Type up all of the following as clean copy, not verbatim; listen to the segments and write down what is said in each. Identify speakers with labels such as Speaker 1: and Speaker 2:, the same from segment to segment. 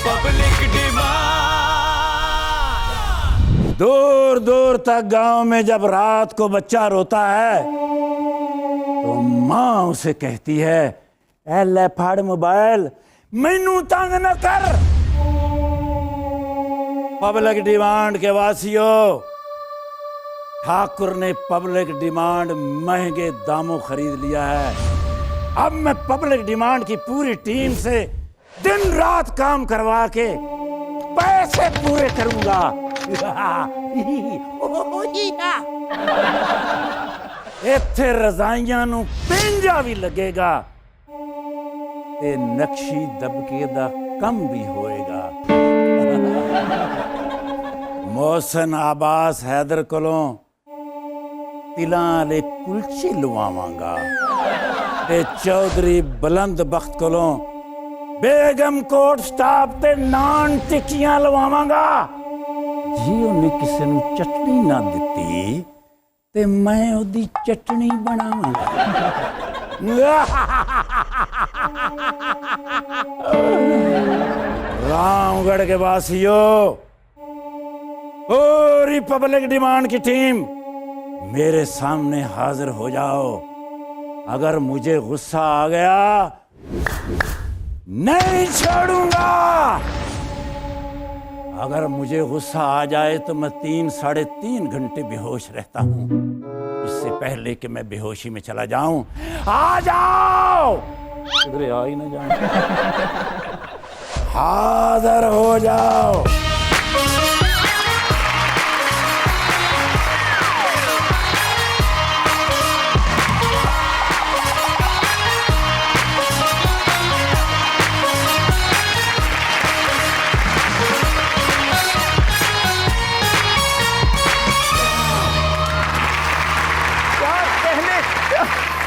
Speaker 1: Public demand.
Speaker 2: दूर दूर तक गांव में जब रात को बच्चा रोता है तो माँ उसे कहती है, ए ले फाड़ मोबाइल, मैनू तंग न कर। पब्लिक डिमांड के वासियों, ठाकुर ने पब्लिक डिमांड महंगे दामों खरीद लिया है। अब मैं पब्लिक डिमांड की पूरी टीम से दिन रात काम करवा के पैसे पूरे करूंगा। इत्थे रजाइयां नू पेंजा भी लगेगा ते नक्शी दबके दा कम भी होएगा। मोहसन आबास हैदर कोलों तिलां वाले कुलचे लवावांगा ते चौधरी बुलंद बख्त कोलों बेगम कोट स्टाप ते नान टिक्कियां लवावांगा। जी उन्हें किसी नू चटनी ना दिती ते मैं ओदी चटनी बनावांगा। रामगढ़ के वासियों, पूरी पब्लिक डिमांड की टीम मेरे सामने हाजिर हो जाओ। अगर मुझे गुस्सा आ गया नहीं छोड़ूंगा। अगर मुझे गुस्सा आ जाए तो मैं 3-3.5 घंटे बेहोश रहता हूं, इससे पहले कि मैं बेहोशी में चला जाऊं। आ जाओ, इधर आ ही ना जाओ, हाजिर हो जाओ।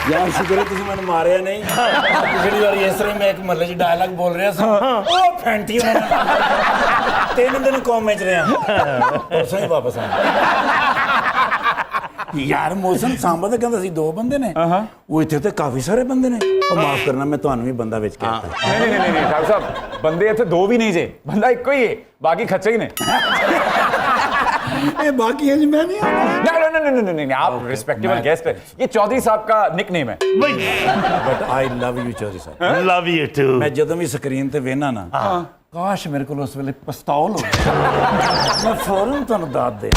Speaker 2: यार शुक्र है तुझे मैंने मारे नहीं। पिछली बार इस तरह मैं एक महल्ले च डायलॉग बोल रहा था, ओ फैंटी 3 दिन कौम में रहे परसों ही वापस आ। यार मौसम सांबा तो कहता 2 बंदे ने, वो इतने तो काफी सारे बंदे ने। और माफ करना मैं ਤੁਹਾਨੂੰ भी बंदा बेच के आता।
Speaker 3: नहीं ठाकुर साहब, बंदे इतने 2 भी नहीं जे, बंदा एक ही है, बाकी खच्चे ही ने।
Speaker 2: बाकी है जी मैं नहीं।
Speaker 3: नहीं, आप रिस्पेक्टेबल गेस्ट है। ये चौधरी साहब का निकनेम है।
Speaker 2: But I love you Chaudhary sahab.
Speaker 4: Love you too.
Speaker 2: मैं ਜਦੋਂ ਵੀ ਸਕਰੀਨ ਤੇ ਵੇਖਣਾ ਨਾ, ਕਾਸ਼ ਮੇਰੇ ਕੋਲ ਉਸ ਵੇਲੇ ਪਿਸਤੌਲ ਹੋਵੇ, मैं फौरन ਤੁਹਾਨੂੰ दाद दे।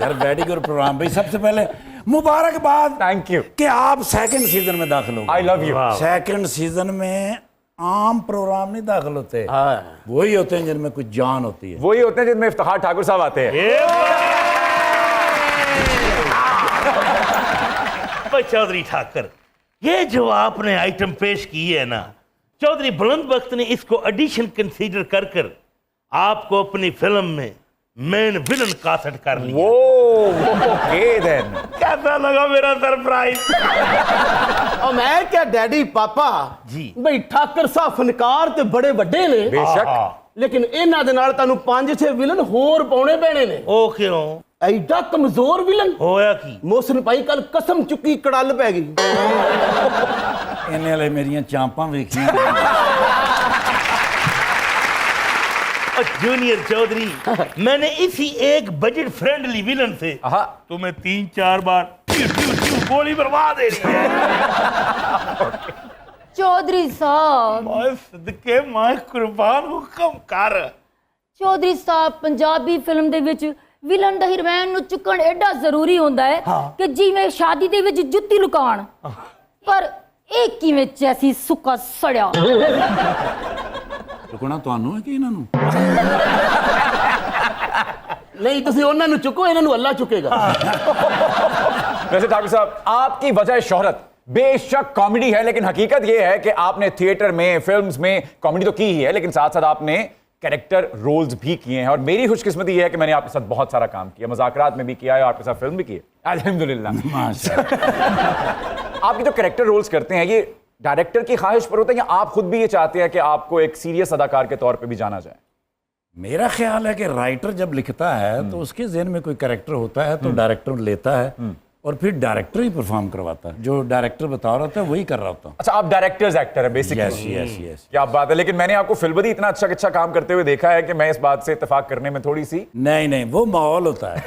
Speaker 2: यार वेरी गुड प्रोग्राम भाई। सबसे पहले मुबारकबाद,
Speaker 3: थैंक यू
Speaker 2: कि आप सेकंड सीजन में दाखिल हो।
Speaker 3: आई लव यू।
Speaker 2: सेकंड सीजन में आम प्रोग्राम नहीं दाखिल होते, वही होते हैं जिनमें कुछ जान होती है।
Speaker 3: वही होते हैं जिनमें इफ्तिखार ठाकुर साहब आते हैं।
Speaker 4: चौधरी ठाकर, ये जो आपने आइटम पेश की है ना, चौधरी बुलंद बख्त ने इसको एडिशन कंसीडर कर कर आपको अपनी फिल्म में मेन विलन कास्ट कर लिया। कैसा लगा मेरा सरप्राइज?
Speaker 5: और मैं क्या डैडी पापा
Speaker 4: जी
Speaker 5: भाई ठाकर साहब फनकार ते बड़े ਵੱਡੇ ने,
Speaker 3: बेशक,
Speaker 5: लेकिन ਇਹਨਾਂ ਦੇ ਨਾਲ ਤੁਹਾਨੂੰ 5-6 ਵਿਲਨ ਹੋਰ ਪਾਉਣੇ ਪੈਣੇ ਨੇ।
Speaker 4: ओ क्यों?
Speaker 5: ਐਡਾ ਕਮਜ਼ੋਰ ਵਿਲਨ
Speaker 4: होया की?
Speaker 5: ਮੋਹਸਨ ਭਾਈ ਕੱਲ ਕਸਮ ਚੁੱਕੀ ਕੜਲ ਪੈ ਗਈ।
Speaker 2: ਇਹਨੇ ਵਾਲੇ ਮੇਰੀਆਂ ਚਾਂਪਾਂ ਵੇਖੀਆਂ।
Speaker 4: जूनियर चौधरी, मैंने इसी एक बजट फ्रेंडली विलन से तुम्हें 3-4 बार गोली बर्बाद दे दी है।
Speaker 6: चौधरी साहब,
Speaker 4: सदके मैं कुर्बान हुकम कर।
Speaker 6: चौधरी साहब, पंजाबी फिल्म दे विच विलन दा हीरोइन नु चुकण एडा जरूरी होंदा है कि जिवें शादी दे विच जुत्ती लुकाण, पर ਇਹ ਕਿਵੇਂ ਚੈਸੀ ਸੁੱਕਾ ਸੜਿਆ।
Speaker 2: ਰੁਕਣਾ ਤੁਹਾਨੂੰ ਹੈ ਕਿ ਇਹਨਾਂ ਨੂੰ?
Speaker 5: नहीं तुसी ਉਹਨਾਂ ਨੂੰ चुको, ਇਹਨਾਂ ਨੂੰ अल्लाह चुकेगा।
Speaker 3: वैसे ठाकुर साहब, आपकी वजह शोहरत बेशक कॉमेडी है, लेकिन हकीकत यह है कि आपने थिएटर में, फिल्म्स में कॉमेडी तो की ही है, लेकिन साथ साथ आपने कैरेक्टर रोल्स भी किए हैं। और मेरी खुशकिस्मती यह है कि मैंने आपके साथ बहुत सारा काम किया, मजाकरात में भी किया है, आपके साथ फिल्म भी की है, अल्हम्दुलिल्लाह। आपकी जो कैरेक्टर रोल्स करते हैं, ये डायरेक्टर की ख्वाहिश पर होता है या आप खुद भी ये चाहते हैं कि आपको एक सीरियस अदाकार के तौर पे भी जाना जाए?
Speaker 2: मेरा ख्याल है कि राइटर जब लिखता है तो उसके ज़हन में कोई कैरेक्टर होता है तो डायरेक्टर लेता है और फिर डायरेक्टर ही परफॉर्म करवाता है। जो डायरेक्टर बता रहा था वही कर रहा होता।
Speaker 3: अच्छा, आप डायरेक्टर्स एक्टर है बेसिकली।
Speaker 2: Yes yes yes.
Speaker 3: क्या बात है। लेकिन मैंने आपको फिल्मबदी इतना अच्छा काम करते हुए देखा है कि मैं इस बात से इत्तेफाक करने में थोड़ी सी।
Speaker 2: नहीं नहीं, वो माहौल होता है।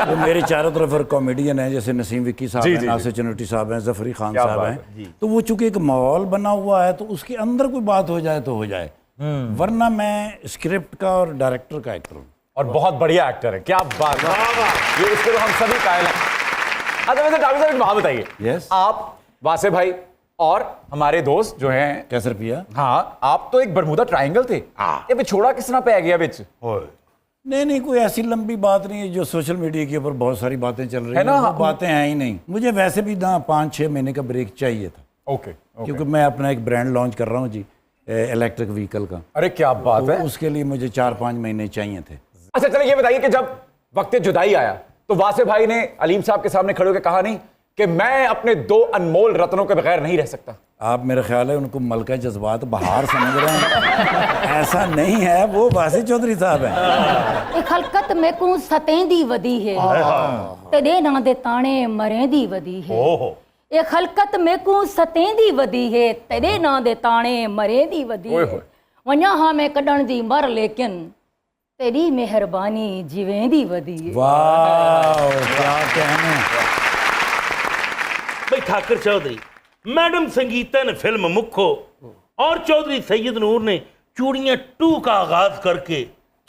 Speaker 2: वो मेरे चारों तरफ कॉमेडियन है, जैसे नसीम विक्की साहब हैं, नासिर चनोटी साहब हैं, जफरी खान साहब हैं। तो वो चूंकि एक माहौल बना हुआ है तो उसके अंदर कोई बात हो जाए तो हो जाए, वरना मैं स्क्रिप्ट का और डायरेक्टर का एक्टर हूँ।
Speaker 3: और बहुत बढ़िया एक्टर है। क्या बात है, ये इसके तो हम सभी कायल हैं। अच्छा वैसे डाक्टर साहब एक बात बताइए।
Speaker 2: Yes.
Speaker 3: आप वासे भाई और हमारे दोस्त जो हैं
Speaker 2: कैसर पिया।
Speaker 3: हाँ, आप तो एक बरमूदा ट्रायंगल थे। ये बिछोड़ा किस तरह पै गया बिच?
Speaker 2: नहीं नहीं, कोई ऐसी लंबी बात नहीं है। जो सोशल मीडिया के ऊपर बहुत सारी बातें चल रही
Speaker 3: है ना?
Speaker 2: वो बातें हैं ही नहीं। मुझे वैसे भी ना 5-6 महीने का ब्रेक चाहिए था।
Speaker 3: ओके।
Speaker 2: क्योंकि मैं अपना एक ब्रांड लॉन्च कर रहा हूँ जी, इलेक्ट्रिक व्हीकल का।
Speaker 3: अरे क्या बात है।
Speaker 2: उसके लिए मुझे 4-5 महीने चाहिए थे।
Speaker 3: अच्छा चलिए ये बताइए कि जब वक्त जुदाई आया तो वासे भाई ने अलीम साहब के सामने खड़े होकर कहा नहीं कि मैं अपने 2 अनमोल रत्नों के बगैर नहीं रह सकता?
Speaker 2: आप मेरा ख्याल है उनको मलका जज्बात बहार समझ रहे हैं। ऐसा नहीं है, वो वासी चौधरी साहब हैं।
Speaker 6: ਇਹ ਖਲਕਤ ਮੇਕੂ ਸਤੇਂਦੀ ਵਦੀ ਹੈ ਤੇਰੇ ਨਾਂ ਦੇ ਤਾਣੇ ਮਰੇਂਦੀ ਵਦੀ ਹੈ ਇਹ ਖਲਕਤ ਮੇਕੂ ਸਤੇਂਦੀ ਵਦੀ ਹੈ ਤੇਰੇ ਨਾਂ ਦੇ ਤਾਣੇ ਮਰੇਂਦੀ ਵਦੀ
Speaker 3: ਓਏ
Speaker 6: ਹੈ
Speaker 3: ਹੋਏ।
Speaker 6: ਵਣਿਆ ਹਾਂ ਮੈਂ ਕੱਢਣ ਦੀ ਮਰ ਲੇਕਿਨ तेरी मेहरबानी जिवेंदी वदी है।
Speaker 2: वाह क्या कहने।
Speaker 4: भाई ठाकर चौधरी, मैडम संगीता ने फिल्म मुखो और चौधरी सैयद नूर ने चूड़ियां 2 का आगाज करके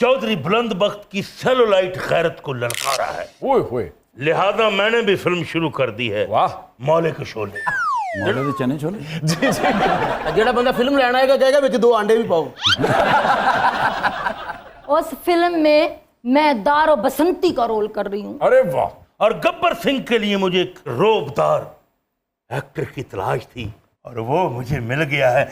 Speaker 4: चौधरी बुलंद बख्त की सेलुलाइट खैरत को ललकारा है।
Speaker 3: ओए होए।
Speaker 4: लिहाजा मैंने भी फिल्म शुरू कर दी है।
Speaker 3: वाह।
Speaker 4: मौले के शोले।
Speaker 2: मौले दे चने छोले।
Speaker 3: जी जी।
Speaker 5: ਜਿਹੜਾ ਬੰਦਾ ਫਿਲਮ ਲੈਣ ਆਏਗਾ ਕਹੇਗਾ ਵਿੱਚ 2 ਆਂਡੇ ਵੀ ਪਾਓ।
Speaker 6: उस फिल्म में मैं दारो बसंती का रोल कर रही हूँ।
Speaker 3: अरे वाह।
Speaker 4: और गब्बर सिंह के लिए मुझे एक रोबदार एक्टर की तलाश थी और वो मुझे मिल गया है।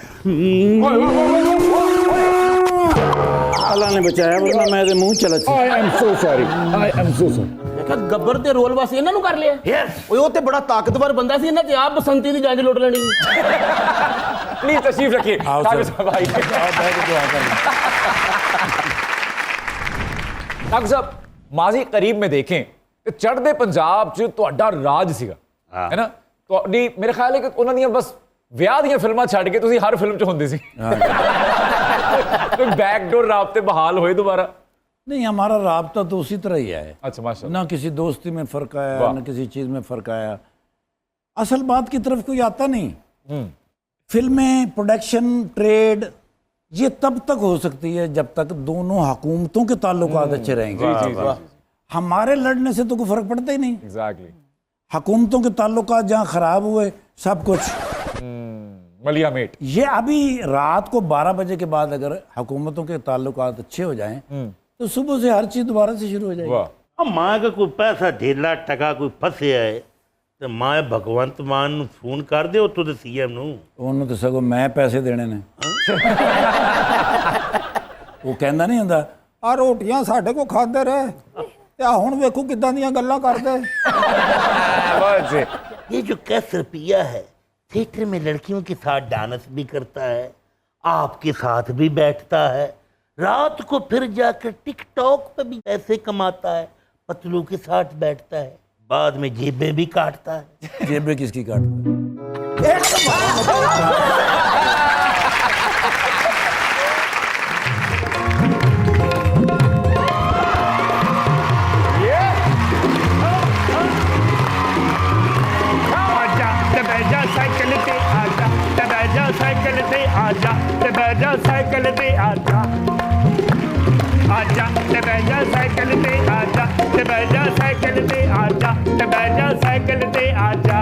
Speaker 2: अल्लाह ने बचाया, वरना मैं तो मुंह चला।
Speaker 3: I am so sorry.
Speaker 5: ਮੈਂ ਕਿਹਾ ਗੱਬਰ ਦੇ ਰੋਲ ਵਾਸਤੇ ਇਹਨਾਂ ਨੂੰ ਕਰ ਲਿਆ।
Speaker 4: यस।
Speaker 5: ਓਏ ਉਹ ਤੇ ਬੜਾ ਤਾਕਤਵਰ ਬੰਦਾ ਸੀ, ਇਹਨਾਂ ਤੇ ਆਪ ਬਸੰਤੀ ਦੀ ਜੰਜ ਲੁੱਟ ਲੈਣੀ।
Speaker 3: प्लीज तशरीफ रखिए।
Speaker 2: आओ
Speaker 3: डॉक्टर
Speaker 2: सर।
Speaker 3: साहब आइए। डॉक्टर साहब माजी करीब में देखें तो चढ़दे पंजाब च तुहाडा राज सीगा, है ना? ਤੁਹਾਡੀ ਮੇਰੇ ਖਿਆਲ ਹੈ ਕਿ ਉਹਨਾਂ ਦੀਆਂ ਬਸ ਵਿਆਹ ਦੀਆਂ ਫਿਲਮਾਂ ਛੱਡ ਕੇ ਤੁਸੀਂ ਹਰ ਫਿਲਮ 'ਚ ਹੁੰਦੇ ਸੀ। ਕੋਈ बैकडोर राब्ते बहाल होए दोबारा?
Speaker 2: नहीं, हमारा राब्ता तो उसी तरह ही है।
Speaker 3: अच्छा माशाल्लाह।
Speaker 2: ना किसी दोस्ती में फर्क आया,
Speaker 3: वाह।
Speaker 2: ना किसी चीज में फर्क आया। असल बात की तरफ कोई आता नहीं। फिल्में, प्रोडक्शन, ट्रेड ये तब तक हो सकती है जब तक दोनों हुकूमतों के ताल्लुकात अच्छे रहेंगे। हमारे लड़ने से तो कोई फर्क पड़ता ही नहीं।
Speaker 3: एग्जैक्टली।
Speaker 2: हुकूमतों के ताल्लुकात जहाँ खराब हुए सब कुछ
Speaker 3: मलिया मेट।
Speaker 2: ये अभी रात को 12 बजे के बाद अगर हुकूमतों के ताल्लुकात अच्छे हो जाएं तो सुबह से हर चीज दोबारा से शुरू हो जाएगी।
Speaker 3: वाह।
Speaker 4: अब माँ का कोई पैसा ढेला टका कोई फसे है तो माँ भगवंत मान नूं फोन कर दे उत्तों दे सीएम नूं।
Speaker 2: ਉਹਨੂੰ ਤਾਂ ਸਗੋਂ ਮੈਂ ਪੈਸੇ ਦੇਣੇ ਨੇ। ਉਹ ਕਹਿੰਦਾ ਨਹੀਂ ਹੁੰਦਾ ਆ ਰੋਟੀਆਂ ਸਾਡੇ ਕੋ ਖਾਂਦੇ ਰਹੇ ਤੇ ਆ ਹੁਣ ਵੇਖੋ ਕਿਦਾਂ ਦੀਆਂ ਗੱਲਾਂ ਕਰਦੇ।
Speaker 3: बस जी।
Speaker 4: ये जो कैसर पिया है थिएटर में लड़कियों के साथ डांस भी करता है, आपके साथ भी बैठता है, रात को फिर जाकर टिकटॉक पे भी पैसे कमाता है, पतलू के साथ बैठता है, बाद में जेबें भी काटता है।
Speaker 2: जेबें किसकी काटता?
Speaker 4: साइकिल पे आजा, तबैजा साइकिल पे आजा, तबैजा साइकिल पे आजा, आजा तबैजा साइकिल पे आजा, तबैजा साइकिल पे आजा, तबैजा साइकिल पे आजा।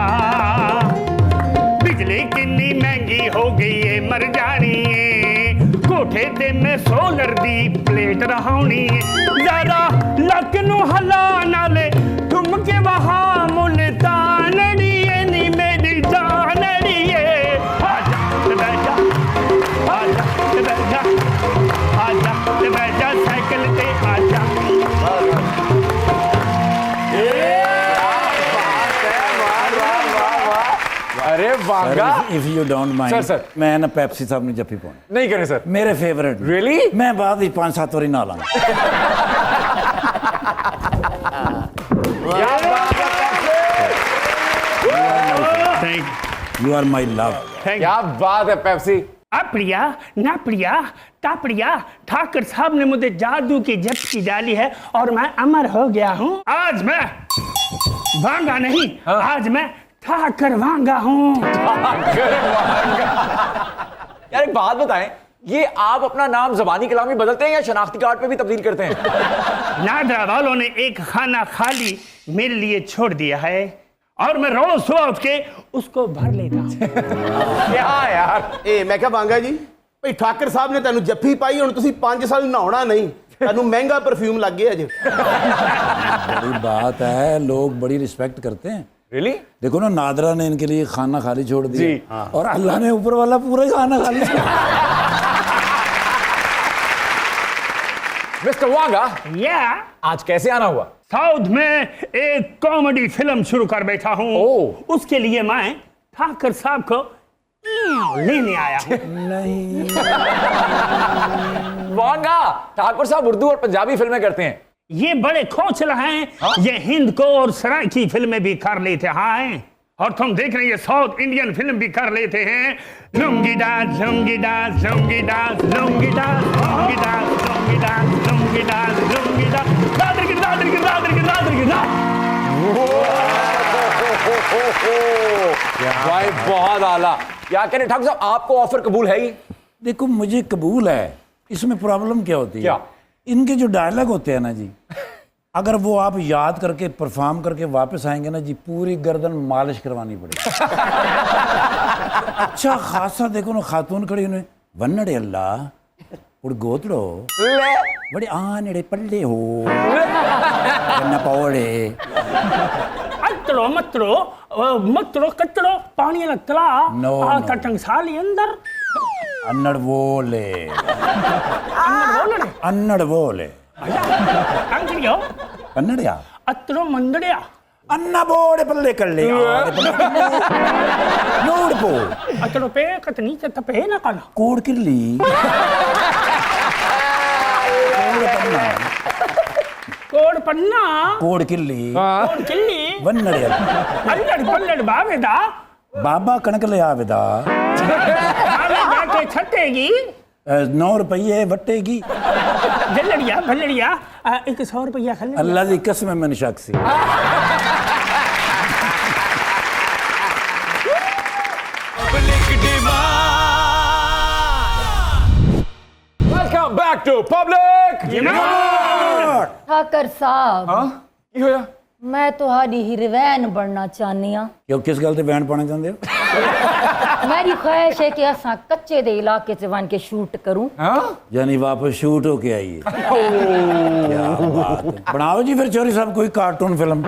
Speaker 4: बिजली कितनी महंगी हो गई है मर जानी है, कोठे ते मैं सोलर दी प्लेट रहाउनी है, जरा लक नू हला नाले तुम के वहा मुल्तानड़ी नी मेरी जानड़ी है। आजा तबैजा, आजा तबैजा, आजा तबैजा साइकिल पे आजा।
Speaker 3: अरे Vanga.
Speaker 2: If you don't mind
Speaker 3: sir.
Speaker 2: मैं ना पेप्सी साहब ने जफ्फी पाउनी
Speaker 3: नहीं करें सर।
Speaker 2: मेरे फेवरेट।
Speaker 3: Really?
Speaker 2: मैं बाद ही 5-7 वारी ना लाऊंगा।
Speaker 3: क्या बात है।
Speaker 2: You are my love.
Speaker 3: क्या बात है पेप्सी।
Speaker 5: अप्रिया ना प्रिया टापड़िया, ठाकर साहब ने मुझे जादू की झपकी डाली है और मैं अमर हो गया हूँ। आज मैं वांगा नहीं, आज मैं ठाकर वांगा हूँ।
Speaker 3: यार एक बात बताएं, ये आप अपना नाम जबानी कलामी बदलते हैं या शनाख्ती कार्ड पे भी तब्दील करते हैं?
Speaker 5: नादरा वालों ने एक खाना खाली मेरे लिए छोड़ दिया है और मैं रोज सुबह उठ के उसको भर लेता हूं।
Speaker 3: क्या यार,
Speaker 1: ए मैं क्या बांगा जी भाई ठाकर साहब ने तेन जफ्फी पाई हुण तुसीं 5 साल नहाउणा नहीं, तेनू महंगा परफ्यूम लग गया अजे।
Speaker 2: बड़ी बात है, लोग बड़ी रिस्पेक्ट करते हैं।
Speaker 3: रियली?
Speaker 2: देखो ना, नादरा ने इनके लिए खाना खाली छोड़
Speaker 3: जी।
Speaker 2: दिया और अल्लाह ने ऊपर वाला पूरा ही खाना खाली छोड़ दिया।
Speaker 3: मिस्टर वांगा,
Speaker 5: या
Speaker 3: आज कैसे आना हुआ?
Speaker 5: साउथ में एक कॉमेडी फिल्म शुरू कर बैठा हूँ,
Speaker 3: ओह।
Speaker 5: उसके लिए मैं ठाकर साहब को लेने आया हूँ।
Speaker 2: नहीं,
Speaker 3: वांगा, ठाकुर साहब उर्दू और पंजाबी फिल्में करते हैं।
Speaker 5: ये बड़े खोचला हैं, ये हिंद को और सराइकी फिल्में भी कर लेते हैं और तुम देख रहे हैं ये साउथ इंडियन फिल्म भी कर लेते हैं। Lungi dance lungi dance lungi dance lungi dance lungi dance lungi dance lungi dance lungi dance Dadar की दादर की दादर की दादर की
Speaker 3: भाई बहुत आला। क्या कह रहे ठाकुर साहब, आपको ऑफर कबूल है ही?
Speaker 2: देखो मुझे कबूल है, इसमें प्रॉब्लम क्या होती है?
Speaker 3: क्या?
Speaker 2: इनके जो डायलॉग होते हैं ना जी, अगर वो आप याद करके परफॉर्म करके वापस आएंगे ना जी, पूरी गर्दन मालिश करवानी पड़ेगी। अच्छा खासा देखो ना, खातून खड़ी उन्हें वन्नड़े अल्लाह उड़ गोतड़ो बड़े आनड़े पल्ले हो न पौड़े
Speaker 5: अतड़ो मतड़ो मतड़ो कतड़ो पानी वाला तला
Speaker 2: No,
Speaker 5: आ
Speaker 2: no.
Speaker 5: टंगसाली अंदर
Speaker 2: अन्नड़ वोले अन्नड़ वोले
Speaker 5: अंगड़ियो
Speaker 2: कन्नड़िया
Speaker 5: अतड़ो मंदड़िया
Speaker 2: अन्ना बोड़े पल्ले कल्ले नोड़ पो
Speaker 5: अतड़ो पे कतनी से तपे ना कल
Speaker 2: कोड़ किल्ली
Speaker 5: कोड़ पन्ना
Speaker 2: कोड़ किल्ली
Speaker 5: कोड़ किल्ली
Speaker 2: वन्नड़े
Speaker 5: अल्लड़ पल्लड़ बावेदा
Speaker 2: बाबा कणक ले आवेदा
Speaker 5: आवे जाके छटेगी
Speaker 2: 9 रुपये वटेगी
Speaker 5: जल्लड़िया भल्लड़िया 100 रुपया खल
Speaker 2: अल्लाह दी कसम मैंने शक सी।
Speaker 3: Welcome back to public.
Speaker 6: Thakar sahab,
Speaker 3: की होया?
Speaker 6: मैं ਤੁਹਾਡੀ ਹੀਰੋਇਨ ਬਣਨਾ ਚਾਹਨੀ ਆ।
Speaker 2: क्यों किस गल ते बयान पाना चाहते हो?
Speaker 6: मेरी ख्वाहिश है कि असा कच्चे दे इलाके च बन के शूट करूं।
Speaker 2: यानी वापस शूट होके आई है। क्या बात है। बनाओ जी फिर चौरी साहब कोई कार्टून फिल्म।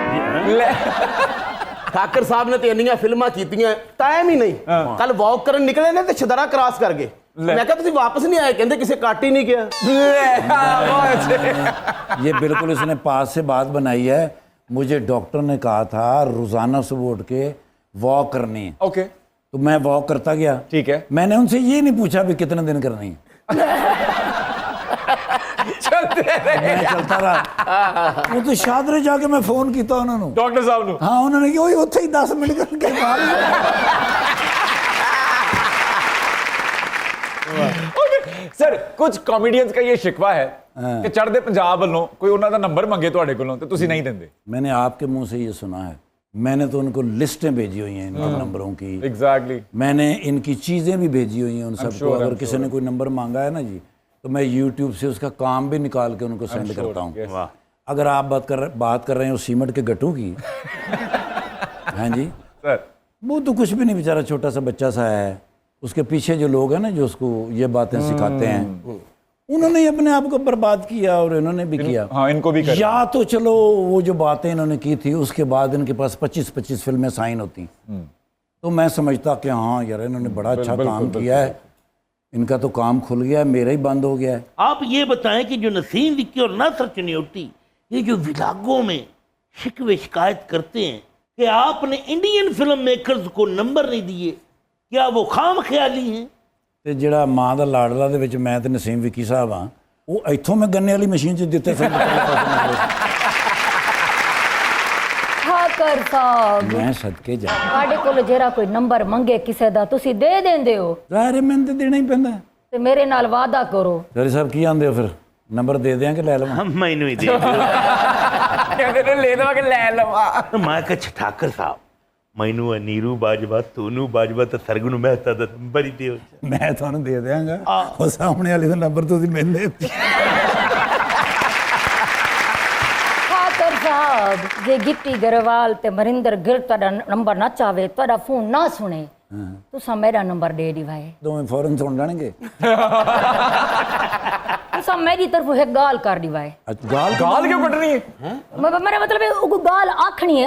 Speaker 1: ठाकर साहब ने तो इन्नियां फिल्मां कीतियां, टाइम ही नहीं। कल वॉक करन निकले ने ते छदरा क्रॉस कर गए। मैं कहा तुसीं वापस नहीं आए, कहंदे किसे काट ही नहीं गया।
Speaker 2: ये बिल्कुल इसने पास से बात बनाई है। मुझे डॉक्टर ने कहा था रोजाना सुबह उठ के वॉक करनी है।
Speaker 3: ओके,
Speaker 2: तो मैं वॉक करता गया।
Speaker 3: ठीक है।
Speaker 2: मैंने उनसे ये नहीं पूछा भी कितने दिन करनी है। मैं चलता रहा। वो तो शादरे जाके मैं फोन किया उन्होंने,
Speaker 3: डॉक्टर साहब नु।
Speaker 2: हाँ उन्होंने कि वही उत्थे ही 10 मिनट करके
Speaker 3: सर कुछ कॉमेडियंस का ये शिकवा है कि चढ़दे पंजाब वालों कोई उन्होंने नंबर मंगे ਤੁਹਾਡੇ ਕੋਲੋਂ ਤੇ ਤੁਸੀਂ नहीं देंगे।
Speaker 2: मैंने आपके मुंह से ये सुना है। मैंने तो उनको लिस्टें भेजी हुई हैं इनके नंबरों की।
Speaker 3: एग्जैक्टली।
Speaker 2: मैंने इनकी चीज़ें भी भेजी हुई हैं उन सबको।
Speaker 3: sure,
Speaker 2: अगर
Speaker 3: I'm
Speaker 2: किसी ने कोई नंबर मांगा है ना जी, तो मैं YouTube से उसका काम भी निकाल के उनको सेंड करता हूँ।
Speaker 3: yes.
Speaker 2: अगर आप बात कर रहे हैं उस सीमेंट के गट्टू की, हाँ जी,
Speaker 3: सर
Speaker 2: वो तो कुछ भी नहीं, बेचारा छोटा सा बच्चा सा है। उसके पीछे जो लोग हैं ना जो उसको ये बातें सिखाते हैं, उन्होंने ही अपने आप को बर्बाद किया और इन्होंने भी किया।
Speaker 3: हाँ, इनको भी कर।
Speaker 2: या तो चलो वो जो बातें इन्होंने की थी उसके बाद इनके पास 25-25 फिल्में साइन होती, तो मैं समझता कि हाँ यार इन्होंने बड़ा अच्छा काम किया है, इनका तो काम खुल गया है, मेरा ही बंद हो गया है।
Speaker 4: आप ये बताएं कि जो नसीम विक्की और नासर चनियोटी ये जो विलागों में शिकवे शिकायत करते हैं कि आपने इंडियन फिल्म मेकर्स को नंबर नहीं दिए, क्या वो खाम ख्याली हैं?
Speaker 2: ਤੇ ਜਿਹੜਾ ਮਾਂ ਦਾ ਲਾਡਲਾ ਦੇ ਵਿੱਚ ਮੈਂ ਤੇ ਨਸੀਮ ਵਿੱਕੀ ਸਾਹਿਬ ਆ, ਉਹ ਇੱਥੋਂ ਮੈਂ ਗੰਨੇ ਵਾਲੀ ਮਸ਼ੀਨ 'ਚ ਦਿੱਤੇ ਸਨ।
Speaker 6: ਠਾਕਰ ਸਾਹਿਬ
Speaker 2: मैं सदके जा
Speaker 6: ਤੁਹਾਡੇ ਕੋਲ ਜਿਹੜਾ ਕੋਈ ਨੰਬਰ ਮੰਗੇ ਕਿਸੇ ਦਾ ਤੁਸੀਂ ਦੇ ਦਿੰਦੇ ਹੋ
Speaker 2: ਜ਼ਾਹਿਰ है मैंने तो देना ही पैंदा
Speaker 6: ਤੇ ਮੇਰੇ ਨਾਲ ਵਾਅਦਾ ਕਰੋ
Speaker 2: जरी साहब की आंदे हो फिर नंबर दे दें कि ले लवां
Speaker 4: हम मैनू ही दे दियो।
Speaker 3: ਕਹਿੰਦੇ ਲੈ ਲਵਾ ਕਿ ਲੈ ਲਵਾ
Speaker 4: मैं कह ठाकर साहब मैनू नीरू बाजवा तोनू बाजवा तो सरगुन मेहता दा नंबर ही दियो।
Speaker 2: मैं ਤੁਹਾਨੂੰ ਦੇ ਦਿਆਂਗਾ ਉਹ ਸਾਹਮਣੇ ਵਾਲੇ ਦਾ ਨੰਬਰ ਤੁਸੀਂ ਮੈਨੂੰ ਦੇ
Speaker 6: ਠਾਕਰ ਸਾਹਿਬ ਜੇ ਗਿੱਪੀ ਗਰੇਵਾਲ ਤੇ ਮਰਿੰਦਰ ਗਿੱਲ ਤੁਹਾਡਾ ਨੰਬਰ ਨਾ ਚਾਵੇ ਤੁਹਾਡਾ ਫੋਨ ਨਾ ਸੁਣੇ ਤੁਸੀਂ ਮੇਰਾ ਨੰਬਰ ਦੇ ਦਿਵਾਏ
Speaker 2: ਦੋਵੇਂ ਫੌਰਨ ਸੁਣ ਜਾਣਗੇ
Speaker 6: ਤੁਸੀਂ ਮੇਰੀ ਤਰਫੋਂ ਇੱਕ ਗਾਲ ਕਰ ਦਿਵਾਏ
Speaker 2: गाल
Speaker 3: गाल क्यों कट रही है
Speaker 6: मेरा मतलब है वो गाल आखनी है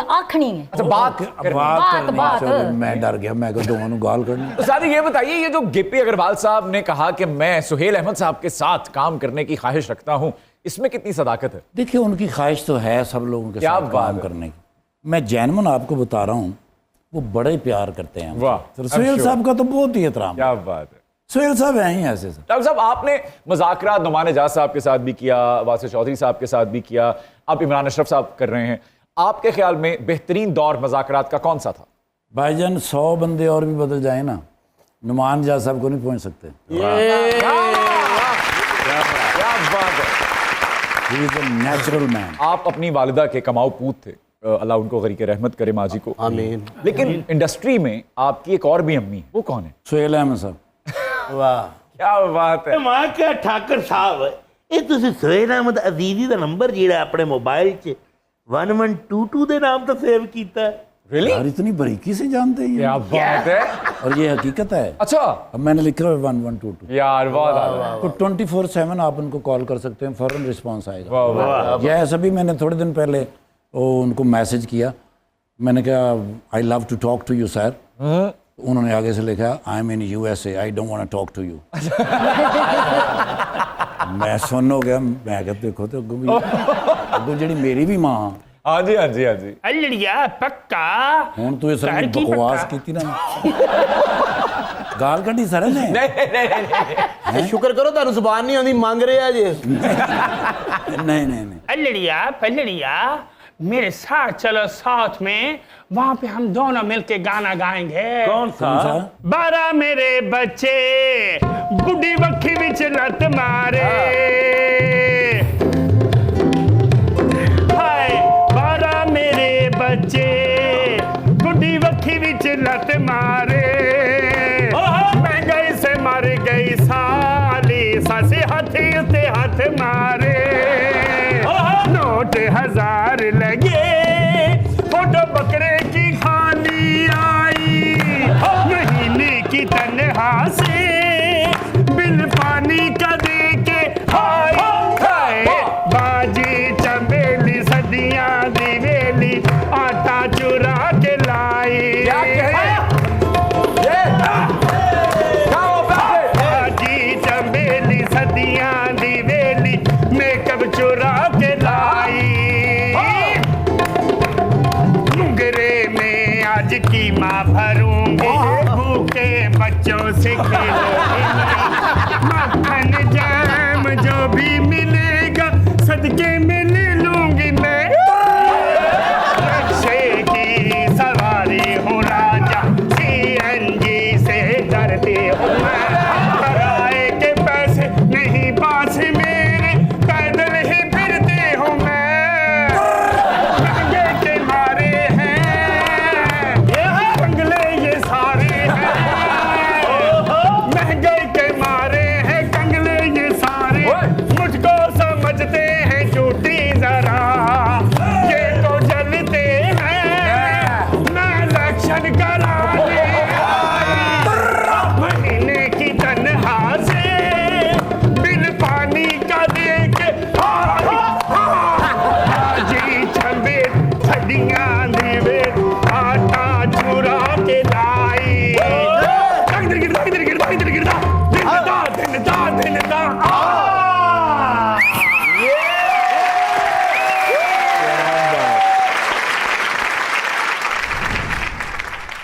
Speaker 3: अच्छा बात
Speaker 2: बात करनी
Speaker 6: बात।
Speaker 2: चलो, मैं डर गया मैं को दोनों गाल करनी
Speaker 3: तो साथी ये बताइए ये जो गिप्पी अग्रवाल साहब ने कहा कि मैं सुहेल अहमद साहब के साथ काम करने की ख्वाहिश रखता हूं इसमें कितनी सदाकत है
Speaker 2: देखिए उनकी ख्वाहिश तो है सब लोगों के
Speaker 3: क्या
Speaker 2: साथ
Speaker 3: बात
Speaker 2: काम
Speaker 3: है।
Speaker 2: करने की मैं जैनमन आपको बता रहा हूँ वो बड़े प्यार करते हैं
Speaker 3: वाह,
Speaker 2: तो सुहेल
Speaker 3: I'm sure।
Speaker 2: साहब का तो बहुत ही एहतराम
Speaker 3: क्या बात है
Speaker 2: सुहेल साहब हैं ही ऐसे सर
Speaker 3: डॉक्टर साहब आपने मुज़ाकरात नुमान एजाज साहब के साथ भी किया वासिफ चौधरी साहब के साथ भी किया अब इमरान अशरफ साहब कर रहे हैं आपके ख्याल में बेहतरीन दौर मुज़ाकरात का कौन सा था
Speaker 2: भाईजान 100 बंदे और भी बदल जाए ना नुमान जा साहब को नहीं पहुंच सकते
Speaker 3: क्या बात है
Speaker 2: he is a natural man
Speaker 3: आप अपनी वालिदा के कमाऊ पूत थे अल्लाह उनको गरीक रहमत करे माजी को
Speaker 1: आमीन
Speaker 3: लेकिन इंडस्ट्री में आपकी एक और भी अम्मी है वो कौन है
Speaker 2: सुहेल अहमद साहब
Speaker 1: वाह
Speaker 3: क्या बात है
Speaker 4: मैं क्या ठाकर साहब ये तुसी सुहेल अहमद अजीजी दा नंबर जेड़ा अपने मोबाइल च 1122 दे नाम तो सेव कीता है
Speaker 3: रियली
Speaker 2: यार इतनी बारीकी से जानते हैं
Speaker 3: क्या
Speaker 2: ये।
Speaker 3: बात है
Speaker 2: और ये हकीकत है
Speaker 3: अच्छा
Speaker 2: अब मैंने लिखा है 1122
Speaker 3: यार बहुत आला।
Speaker 2: तो 24/7 आप उनको कॉल कर सकते हैं फौरन रिस्पांस आएगा
Speaker 3: वाह वाह
Speaker 2: ये ऐसा भी मैंने थोड़े दिन पहले वो उनको मैसेज किया मैंने कहा I love to talk to you sir उन्होंने आगे से लिखा I am in USA I don't want to talk to you मैं सुन हो गया मैं कहते देखो तो अगू जी मेरी भी मां
Speaker 3: हाँ जी हाँ जी हाँ जी
Speaker 5: अल्लिया पक्का
Speaker 2: ਹੁਣ ਤੂੰ ਇਸ
Speaker 5: ਘਰ
Speaker 2: ਤਰ੍ਹਾਂ
Speaker 5: ਕੀ
Speaker 2: ਬਕਵਾਸ
Speaker 5: ਪੱਕਾ?
Speaker 2: ਕੀਤੀ ਨਾ ਗਾਲ ਕੱਢੀ ਸਰ ਨੇ
Speaker 1: ਇਹ ਸ਼ੁਕਰ ਕਰੋ ਤੁਹਾਨੂੰ ਜ਼ੁਬਾਨ ਨਹੀਂ ਆਉਂਦੀ ਮੰਗ ਰਿਹਾ ਜੇ
Speaker 2: नहीं नहीं नहीं
Speaker 5: अल्लिया पल्लिया मेरे साथ चलो साथ में वहां पे हम दोनों मिलके गाना गाएंगे
Speaker 4: कौन सा
Speaker 2: कौन सा
Speaker 5: 12 मेरे बच्चे बुढ़ी बखी बिच लत मारे हाय 12 मेरे बच्चे बुढ़ी बखी बिच लत मारे महंगाई से मर गई साली सासे हाथी उते हाथ मारे नोट 1000 लगे फोटो बकरे की खाली आई महीने की तनहा से बिल पानी का दे के हाय हाय बाजी चमेली सदियां दिवेली आटा चुरा के लाई
Speaker 3: क्या कहे ये क्या हो बात है
Speaker 5: बाजी चमेली सदियां दिवेली मेकअप चुरा के लाई मुंगरे में आज की माँ भरूंगी भूखे बच्चों से खेलूंगी मक्खन जैम जो भी मिलेगा सदके में ले लूंगी मैं रक्शे की सवारी हूँ राजा सीएनजी से डरती हूँ मैं किराए के पैसे नहीं पास मेरे पैदल ही फिरती हूँ मैं महंगे के मारे हैं बंगले ये सारे हैं महंगे के मारे हैं कंगले ये सारे मुझको समझते हैं झूठी जरा ये तो जलते हैं मैं लक्षण कराने महीने की तनहा से बिल पानी का दे के जी छबे छड़ियां दीवे आटा चुरा के लाई इधर गिरदा इधर गिरदा इधर गिरदा दिन दा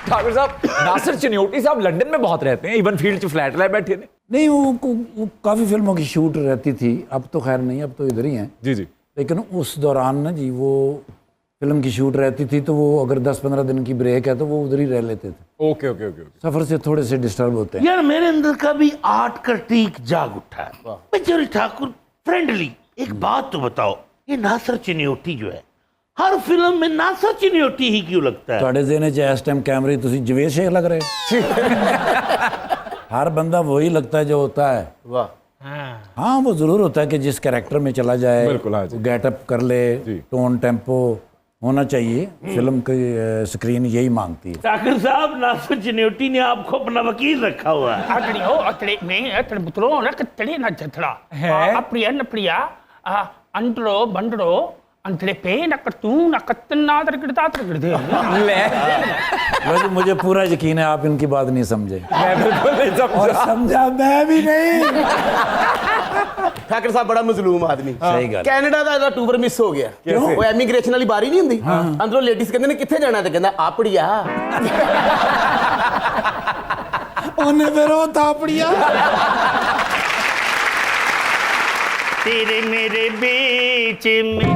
Speaker 3: ठाकुर साहब नासिर चिन्योटी साहब लंदन में बहुत रहते हैं इवन फील्ड च फ्लैट लाए बैठे ने
Speaker 2: नहीं वो काफ़ी फिल्मों की शूट रहती थी अब तो खैर नहीं अब तो इधर ही हैं
Speaker 3: जी जी
Speaker 2: लेकिन उस दौरान ना जी वो फिल्म की शूट रहती थी तो वो अगर 10-15 दिन की ब्रेक है तो वो उधर ही रह लेते थे।
Speaker 3: Okay okay okay okay.
Speaker 2: सफर से थोड़े से डिस्टर्ब होते हैं।
Speaker 4: यार मेरे अंदर का भी आर्ट का टीक जाग उठा है। भाई चौधरी ठाकुर फ्रेंडली एक बात तो बताओ, ये नासर चिन्योटी जो है हर फिल्म में नासर चिन्योटी ही क्यों लगता है?
Speaker 2: ਤੁਹਾਡੇ ज़हन च इस टाइम कैमरे तुसी जवेद शेख लग रहे हर बंदा वही लगता है जो होता है।
Speaker 1: वाह।
Speaker 2: हाँ वो जरूर होता है कि जिस कैरेक्टर में चला जाए
Speaker 3: बिल्कुल, हाँ जी।
Speaker 2: गेटअप कर ले, टोन टेम्पो होना चाहिए। फिल्म की स्क्रीन यही मांगती है।
Speaker 4: ठाकुर साहब नासर चिन्योटी ने आपको अपना वकील रखा हुआ है।
Speaker 5: अतड़ियो अतड़े में अतड़ पुत्रो न कतड़े न जथड़ा अप्रिया न प्रिया अंतरो बंडरो अंतरे पे न कतू न कतना तरगड़ता तरगड़दे।
Speaker 2: वैसे मुझे पूरा यकीन है आप इनकी बात नहीं समझे
Speaker 3: मैं बिल्कुल नहीं
Speaker 2: और
Speaker 3: समझा।
Speaker 2: समझा मैं भी नहीं।
Speaker 1: ठाकर साहब बड़ा मजलूम आदमी।
Speaker 2: सही गल।
Speaker 1: ਕੈਨੇਡਾ ਦਾ ਇਹਦਾ ਟੂਰ ਮਿਸ ਹੋ ਗਿਆ। ਉਹ ਐਮੀਗ੍ਰੇਸ਼ਨ ਵਾਲੀ ਬਾਰੀ ਨਹੀਂ ਹੁੰਦੀ, ਅੰਦਰੋਂ ਲੇਡੀਜ਼ ਕਹਿੰਦੇ ਨੇ ਕਿੱਥੇ ਜਾਣਾ, ਤੇ ਕਹਿੰਦਾ ਆਪੜੀਆ।
Speaker 2: ਉਹਨੇ ਫਿਰ ਉਹ ਤਾਪੜੀਆ
Speaker 5: तेरे मेरे बीच में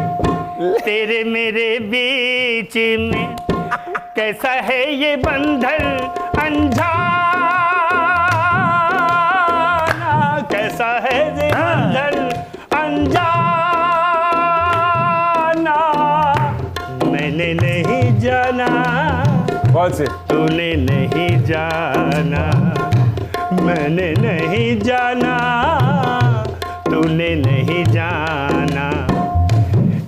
Speaker 5: तेरे मेरे बीच में कैसा है ये बंधन अनजाना, कैसा है ये बंधन अनजाना। मैंने नहीं जाना
Speaker 3: कौन से?
Speaker 5: तूने नहीं जाना, मैंने नहीं जाना तूने नहीं जाना।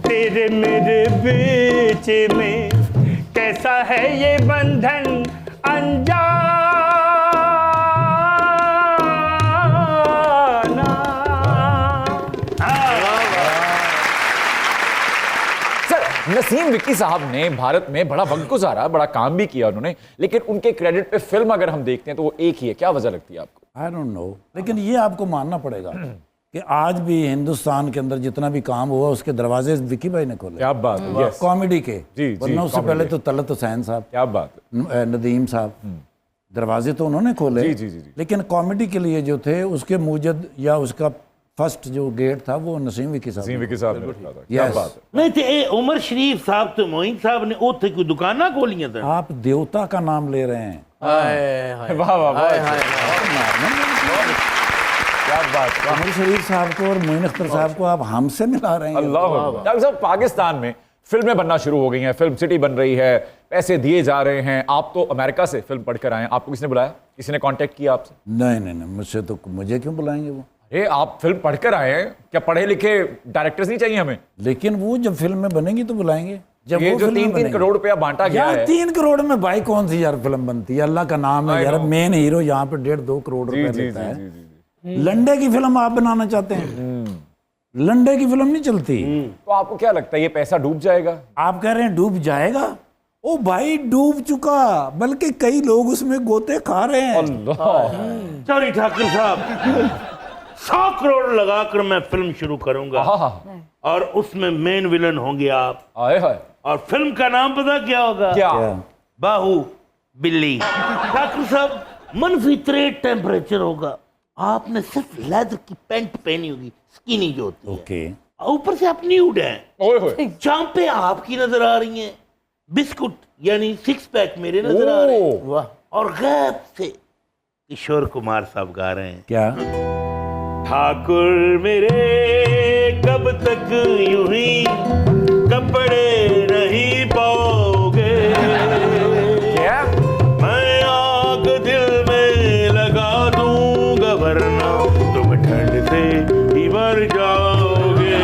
Speaker 5: तेरे मेरे बीच में कैसा है ये बंधन अनजाना।
Speaker 3: सर नसीम विक्की साहब ने भारत में बड़ा वक्त गुजारा, बड़ा काम भी किया उन्होंने, लेकिन उनके क्रेडिट पे फिल्म अगर हम देखते हैं तो वो एक ही है। क्या वजह लगती है आपको?
Speaker 2: आई डोंट नो, लेकिन ये आपको मानना पड़ेगा कि आज भी हिंदुस्तान के अंदर जितना भी काम हुआ उसके दरवाजे विक्की भाई ने खोले।
Speaker 3: क्या बात है। यस,
Speaker 2: कॉमेडी के,
Speaker 3: जी,
Speaker 2: वरना उससे
Speaker 3: कॉमेडी
Speaker 2: पहले
Speaker 3: के।
Speaker 2: तो तलत हुसैन साहब,
Speaker 3: क्या बात है।
Speaker 2: नदीम साहब, दरवाजे तो उन्होंने खोले।
Speaker 3: जी, जी, जी, जी।
Speaker 2: लेकिन कॉमेडी के लिए जो थे उसके मूजद या उसका फर्स्ट जो गेट था वो नसीम विक्की साहब
Speaker 3: नसीम
Speaker 2: ने।
Speaker 3: विक्की साहब ने रखा था। क्या
Speaker 2: Yes।
Speaker 3: बात है।
Speaker 4: नहीं तो ये उमर शरीफ साहब तो मोइन साहब ने उत्थे कोई दुकाना खोलियां था।
Speaker 2: आप देवता का नाम ले रहे हैं।
Speaker 1: ਹਾਏ ਹਾਏ
Speaker 3: वाह वाह वाह।
Speaker 1: ਹਾਏ ਹਾਏ।
Speaker 3: क्या बात है।
Speaker 2: उमर शरीफ साहब को और मोइन अख्तर साहब को आप हमसे मिला रहे हैं।
Speaker 3: अल्लाह अकबर। डॉक्टर साहब पाकिस्तान में फिल्में बनना शुरू हो गई हैं, फिल्म सिटी बन रही है, पैसे दिए जा रहे हैं। आप तो अमेरिका से फिल्म पढ़कर आए हैं, आपको किसने बुलाया, किसी ने कांटेक्ट किया आपसे?
Speaker 2: नहीं नहीं नहीं, मुझसे तो मुझे क्यों बुलाएंगे वो?
Speaker 3: अरे आप फिल्म पढ़कर आए हैं, क्या पढ़े लिखे डायरेक्टर्स नहीं चाहिए हमें?
Speaker 2: लेकिन वो जब फिल्म में बनेंगी तो बुलाएंगे। जब
Speaker 3: ये
Speaker 2: वो
Speaker 3: जो
Speaker 2: फिल्म
Speaker 3: 3-3
Speaker 2: बनेगी।
Speaker 3: करोड़ रुपया बांटा गया
Speaker 2: यार
Speaker 3: है।
Speaker 2: 3 करोड़ में भाई कौन सी यार फिल्म बनती है? अल्लाह का नाम है
Speaker 3: I
Speaker 2: यार।
Speaker 3: know।
Speaker 2: मेन हीरो यहाँ पे 1.5-2 करोड़
Speaker 3: जी
Speaker 2: रुपए
Speaker 3: जी
Speaker 2: लेता
Speaker 3: जी
Speaker 2: है।
Speaker 3: जी जी।
Speaker 2: लंडे की फिल्म आप बनाना चाहते हैं? लंडे की फिल्म नहीं चलती।
Speaker 3: तो आपको क्या लगता है ये पैसा डूब जाएगा?
Speaker 2: आप कह रहे हैं डूब जाएगा? ओ भाई डूब चुका, बल्कि कई लोग उसमें गोते खा रहे हैं।
Speaker 4: चौधरी ठाकुर साहब 100 करोड़ लगाकर मैं फिल्म शुरू करूंगा और उसमें मेन विलन होंगे आप।
Speaker 3: आए हाय।
Speaker 4: और फिल्म का नाम पता क्या होगा?
Speaker 3: क्या?
Speaker 4: बाहु बिल्ली। ठाकुर साहब -3 टेम्परेचर होगा, आपने सिर्फ लेदर की पैंट पहनी होगी, स्किनी जो होती है,
Speaker 2: ओके।
Speaker 4: ऊपर से आप न्यूड हैं,
Speaker 3: ओए होए।
Speaker 4: चांपे आपकी नजर आ रही हैं, बिस्कुट यानी 6 पैक मेरे नजर आ रहे हैं,
Speaker 1: वाह।
Speaker 4: और गैप से किशोर कुमार साहब गा रहे हैं,
Speaker 2: क्या?
Speaker 4: ठाकुर मेरे कब तक यूं ही कपड़े नहीं पाओगे,
Speaker 3: क्या?
Speaker 4: मैं आग दिल में लगा दूंगा वरना तुम ठंड से ही मर जाओगे।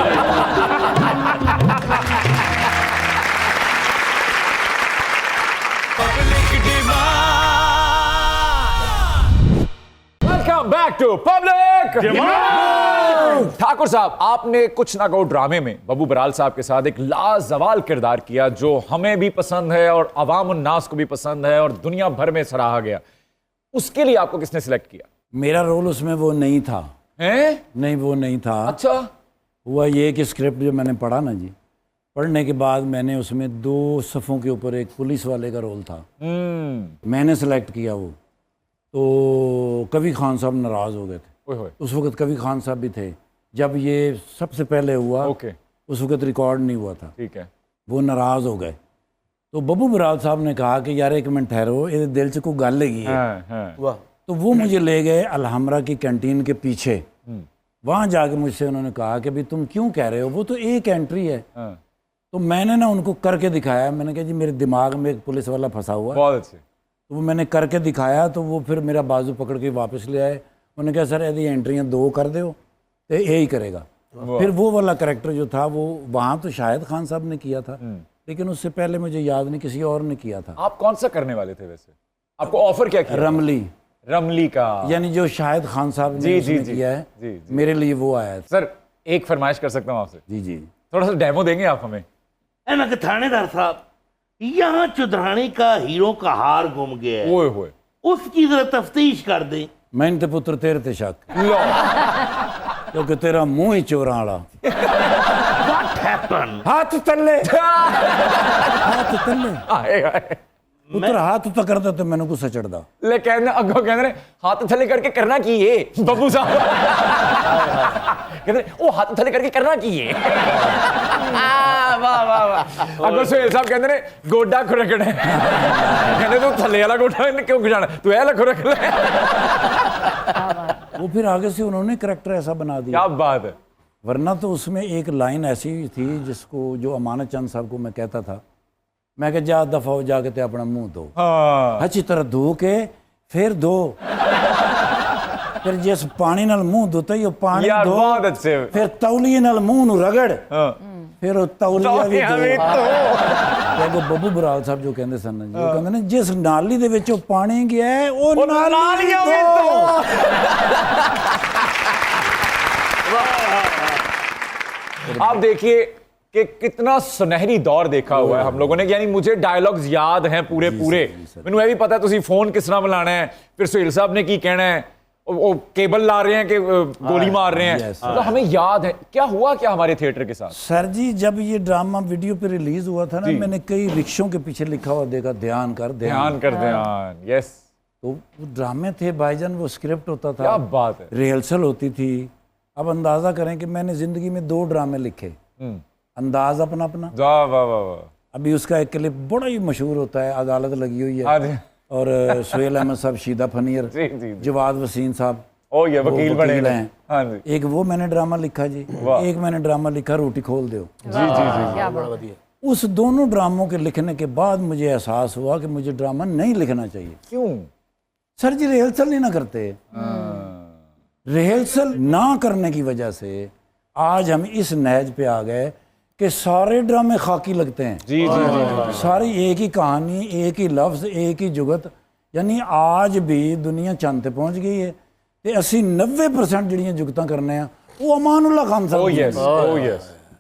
Speaker 3: Welcome back to public Thakur sahab, आपने कुछ ना कहो ड्रामे में बबू बराल साहब के साथ एक लाजवाल किरदार किया जो हमें भी पसंद है और अवाम उन्नास को भी पसंद है और दुनिया भर में सराहा गया। उसके लिए आपको किसने सिलेक्ट किया?
Speaker 2: मेरा रोल उसमें वो नहीं था।
Speaker 3: हैं?
Speaker 2: नहीं वो नहीं था।
Speaker 3: अच्छा।
Speaker 2: हुआ ये कि स्क्रिप्ट जो मैंने पढ़ा ना जी, पढ़ने के बाद मैंने उसमें 2 सफ़ों के ऊपर एक पुलिस वाले का रोल था, मैंने सेलेक्ट किया वो। तो कवि खान साहब नाराज़ हो गए थे।
Speaker 3: ओए होए।
Speaker 2: उस वक्त कवि खान साहब भी थे जब ये सबसे पहले हुआ।
Speaker 3: ओके।
Speaker 2: उस वक्त रिकॉर्ड नहीं हुआ था।
Speaker 3: ठीक है।
Speaker 2: वो नाराज़ हो गए। तो बब्बू बराड़ साहब ने कहा कि यार एक मिनट ठहरो, ये दिल से कोई गल हैगी है।
Speaker 1: वाह।
Speaker 2: तो वो मुझे ले गए अलहमरा की कैंटीन के पीछे। वहाँ जाके मुझसे उन्होंने कहा कि भाई तुम क्यों कह रहे हो, वो तो एक एंट्री है। तो मैंने ना उनको करके दिखाया। मैंने कहा जी मेरे दिमाग में एक पुलिस वाला फंसा हुआ है।
Speaker 3: बहुत अच्छे।
Speaker 2: तो वो मैंने करके दिखाया, तो वो फिर मेरा बाजू पकड़ के वापस ले आए। उन्होंने कहा सर यदि एंट्रियाँ 2 कर दो तो यही करेगा। फिर वो वाला कैरेक्टर जो था वो वहाँ तो शाहिद खान साहब ने किया था, लेकिन उससे पहले मुझे याद नहीं किसी और ने किया था।
Speaker 3: आप कौन सा करने वाले थे वैसे? आपको ऑफर क्या किया?
Speaker 2: रमली
Speaker 3: का,
Speaker 2: यानी जो शाहिद खान साहब ने उसने किया है।
Speaker 3: जी।
Speaker 2: मेरे लिए वो आया था।
Speaker 3: सर एक फरमाइश कर सकता हूँ आपसे?
Speaker 2: जी।
Speaker 3: थोड़ा सा डेमो देंगे आप हमें?
Speaker 4: मैं कि थानेदार साहब, यहाँ चुधरानी का हीरो का हार गुम गया है,
Speaker 3: ओए होए,
Speaker 4: उसकी जरा तफ्तीश कर दे।
Speaker 2: मैंने तो पुत्र तेरे ते शक,
Speaker 3: लो।
Speaker 2: क्योंकि तेरा मुंह ही चोरा वाला।
Speaker 4: What happened?
Speaker 2: हाथ तल्ले हाथ तल्ले
Speaker 3: आएगा।
Speaker 2: पुत्र हाथ पकड़दा तो मैंने गुस्सा चढ़दा।
Speaker 3: ले कहने अगो कहने हाथ थले करके करना की ये बब्बू साहब। कहते वो हाथ थले करके करना की ये। वाह वाह वाह। अगो सुहेल साहब कहते ने गोडा खुरकना है। कहते तू थले वाला गोडा क्यों खुजाना, तू ऐ ला खुरक ले।
Speaker 2: वो फिर आगे से उन्होंने करैक्टर ऐसा बना दिया।
Speaker 3: क्या बात है।
Speaker 2: वरना तो उसमें एक लाइन ऐसी थी जिसको जो अमानत चंद साहब को मैं कहता था, मैं कहा जा दफा हो जाके ते अपना मुंह धो।
Speaker 3: हाँ।
Speaker 2: अच्छी तरह धो के फिर धो। फिर जिस पानी नाल मुंह धोता ही पानी
Speaker 3: यार
Speaker 2: धो,
Speaker 3: बहुत अच्छे।
Speaker 2: फिर तौलिए नाल मुंह नु रगड़। फिर वो तौलिया भी धो। बब्बू बराड़ साहब जो कहते सन जी, वो कहते ने जिस नाली दे विच पानी गया है वो नाली धो।
Speaker 3: आप देखिए कि कितना सुनहरी दौर देखा हुआ है हम लोगों ने, यानी मुझे डायलॉग्स याद हैं पूरे पूरे। मैनू ये भी पता है तुसी फोन किस तरह मिलाना है, फिर सुहेल साहब ने की कहना है, वो केबल ला रहे हैं कि गोली मार रहे हैं, तो हमें याद है। क्या हुआ क्या हमारे थिएटर के साथ?
Speaker 2: सर जी जब ये ड्रामा वीडियो पे रिलीज हुआ था ना, मैंने कई रिक्शों के पीछे लिखा हुआ देखा, ध्यान कर ध्यान कर
Speaker 3: ध्यान। यस,
Speaker 2: तो वो ड्रामे थे भाईजान, वो स्क्रिप्ट होता था,
Speaker 3: क्या बात है।
Speaker 2: रिहर्सल होती थी। अब अंदाजा करें कि मैंने जिंदगी में 2 ड्रामे लिखे, अंदाज अपना अपना।
Speaker 3: वाह वाह वाह।
Speaker 2: अभी उसका एक क्लिप बड़ा ही मशहूर होता है, अदालत लगी हुई है, और सुहेल अहमद साहब, शीदा फनीर, जवाद वसीम साहब
Speaker 3: ओ ये वकील बने
Speaker 2: हैं।
Speaker 3: हाँ जी।
Speaker 2: एक वो मैंने ड्रामा लिखा जी, एक मैंने ड्रामा लिखा रोटी खोल दो।
Speaker 3: जी।
Speaker 2: उस दोनों ड्रामों के लिखने के बाद मुझे एहसास हुआ कि मुझे ड्रामा नहीं लिखना चाहिए।
Speaker 3: क्यों?
Speaker 2: सर जी रिहर्सल नहीं ना करते। रिहर्सल ना करने की वजह से आज हम इस नहज पे आ गए कि सारे ड्रामे खाकी लगते हैं।
Speaker 3: जी।
Speaker 2: सारी एक ही कहानी, एक ही लफ्ज, एक ही जुगत। यानी आज भी दुनिया चंद ते पहुंच गई है ते 80-90% जड़ियां जुगतां करने हैं वो अमानुल्लाह खान साहब की हैं।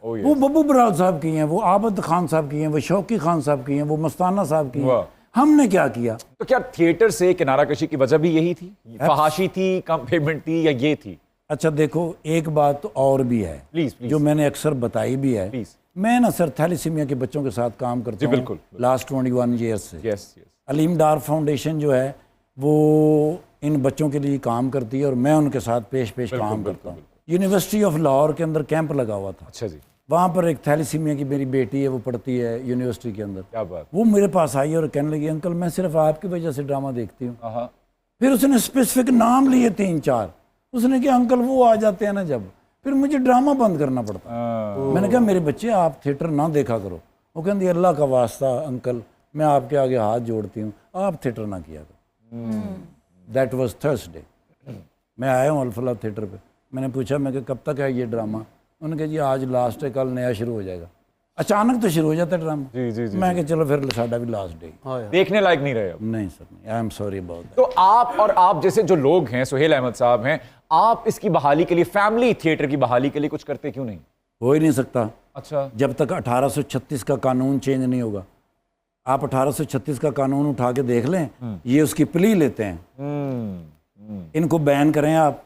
Speaker 2: वो बब्बू बराड़ साहब की हैं, वो आबद खान साहब की हैं, वो शौकी खान साहब की हैं, वो मस्ताना साहब की हैं। हमने क्या किया?
Speaker 3: तो क्या थिएटर से किनारा कशी की वजह भी यही थी? फहाशी थी, कम पेमेंट थी, या ये थी?
Speaker 2: अच्छा देखो एक बात तो और भी है,
Speaker 3: प्लीज
Speaker 2: जो मैंने अक्सर बताई भी है। मैं ना सर थैलीसीमिया के बच्चों के साथ काम करता हूँ
Speaker 3: बिल्कुल
Speaker 2: लास्ट 21 ईयर्स से।
Speaker 3: यस।
Speaker 2: अलीम डार फाउंडेशन जो है वो इन बच्चों के लिए काम करती है और मैं उनके साथ पेश काम करता हूँ। यूनिवर्सिटी ऑफ लाहौर के अंदर कैंप लगा हुआ था।
Speaker 3: अच्छा जी।
Speaker 2: वहाँ पर एक थैलीसीमिया की मेरी बेटी है, वो पढ़ती है यूनिवर्सिटी के अंदर।
Speaker 3: क्या बात।
Speaker 2: वो मेरे पास आई और कहने लगी अंकल मैं सिर्फ आपकी वजह से ड्रामा देखती हूँ। फिर उसने स्पेसिफिक नाम लिए 3-4। उसने कहा अंकल वो आ जाते हैं ना जब, फिर मुझे ड्रामा बंद करना पड़ता। मैंने कहा मेरे बच्चे आप थिएटर ना देखा करो। वो कहती अल्लाह का वास्ता अंकल मैं आपके आगे हाथ जोड़ती हूँ, आप थिएटर ना किया करो। That was Thursday. मैं आया हूँ अल्फला थिएटर पे। मैंने पूछा मैं कब तक है ये ड्रामा? उन्होंने कहा जी आज लास्ट है, कल नया शुरू हो जाएगा। अचानक तो शुरू हो जाता है ड्रामा।
Speaker 3: जी।
Speaker 2: मैं कहा चलो फिर साडा भी लास्ट डे।
Speaker 3: देखने लायक नहीं रहे अब?
Speaker 2: नहीं सर नहीं, I am sorry about that.
Speaker 3: तो आप और आप जैसे जो लोग हैं, सुहेल अहमद साहब हैं, आप इसकी बहाली के लिए, फैमिली थिएटर की बहाली के लिए कुछ करते क्यों नहीं?
Speaker 2: हो ही नहीं सकता।
Speaker 3: अच्छा।
Speaker 2: जब तक 1836 का कानून चेंज नहीं होगा। आप 1836 का कानून उठा के देख लें, ये उसकी प्ली लेते हैं। इनको बैन करें आप,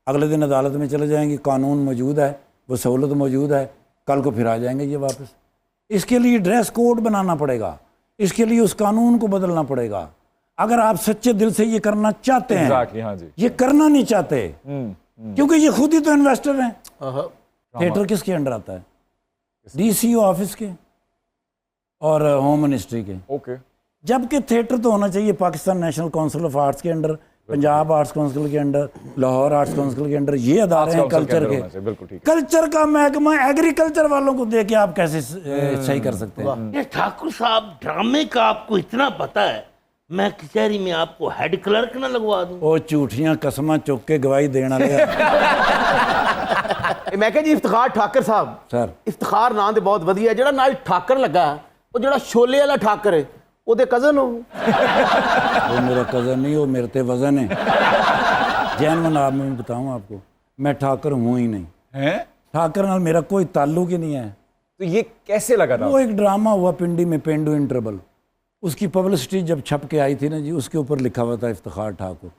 Speaker 2: अगले दिन अदालत में चले जाएंगे, कानून मौजूद है, वो सहूलत मौजूद है, कल को फिर आ जाएंगे ये वापस। इसके लिए ड्रेस कोड बनाना पड़ेगा, इसके लिए उस कानून को बदलना पड़ेगा। अगर आप सच्चे दिल से ये करना चाहते हैं,
Speaker 3: हाँ जी।
Speaker 2: ये करना नहीं चाहते क्योंकि ये खुद ही तो इन्वेस्टर हैं। थिएटर किसके अंडर आता है? DCO ऑफिस के। और होम मिनिस्ट्री के।
Speaker 3: ओके,
Speaker 2: जबकि थिएटर तो होना चाहिए Pakistan national council of arts के अंडर, पंजाब आर्ट्स काउंसिल के अंडर, लाहौर आर्ट्स काउंसिल के अंडर, ये अदारे हैं कल्चर के।
Speaker 3: बिल्कुल ठीक है।
Speaker 2: कल्चर का महकमा एग्रीकल्चर वालों को दे के आप कैसे सही कर सकते हैं?
Speaker 4: ये ठाकुर साहब, ड्रामे का आपको इतना पता है, मैं कचहरी में आपको हेड क्लर्क ना लगवा दूं?
Speaker 2: वो झूठियां कसमां चुक के गवाही देना लिया।
Speaker 1: मैं कहा जी इफ्तिखार ठाकर साहब,
Speaker 2: सर
Speaker 1: इफ्तिखार ਨਾਂ ਤੇ ਬਹੁਤ ਵਧੀਆ, ਜਿਹੜਾ ਨਾਲ ਠਾਕਰ ਲੱਗਾ ਉਹ ਜਿਹੜਾ ਛੋਲੇ ਵਾਲਾ ਠਾਕਰ ਹੈ ਉਹਦੇ ਕਜ਼ਨ ਹੋ।
Speaker 2: वो मेरा कज़न नहीं, वो मेरे ते वजन है। जैन आप मैं बताऊं आपको, मैं ठाकर हूं ही नहीं।
Speaker 3: हैं?
Speaker 2: ठाकर नाल मेरा कोई ताल्लुक ही नहीं है।
Speaker 3: तो ये कैसे लगा था?
Speaker 2: वो एक ड्रामा हुआ पिंडी में, पेंडू इन ट्रबल, उसकी पब्लिसिटी जब छप के आई थी ना जी, उसके ऊपर लिखा हुआ था इफ्तिखार ठाकुर।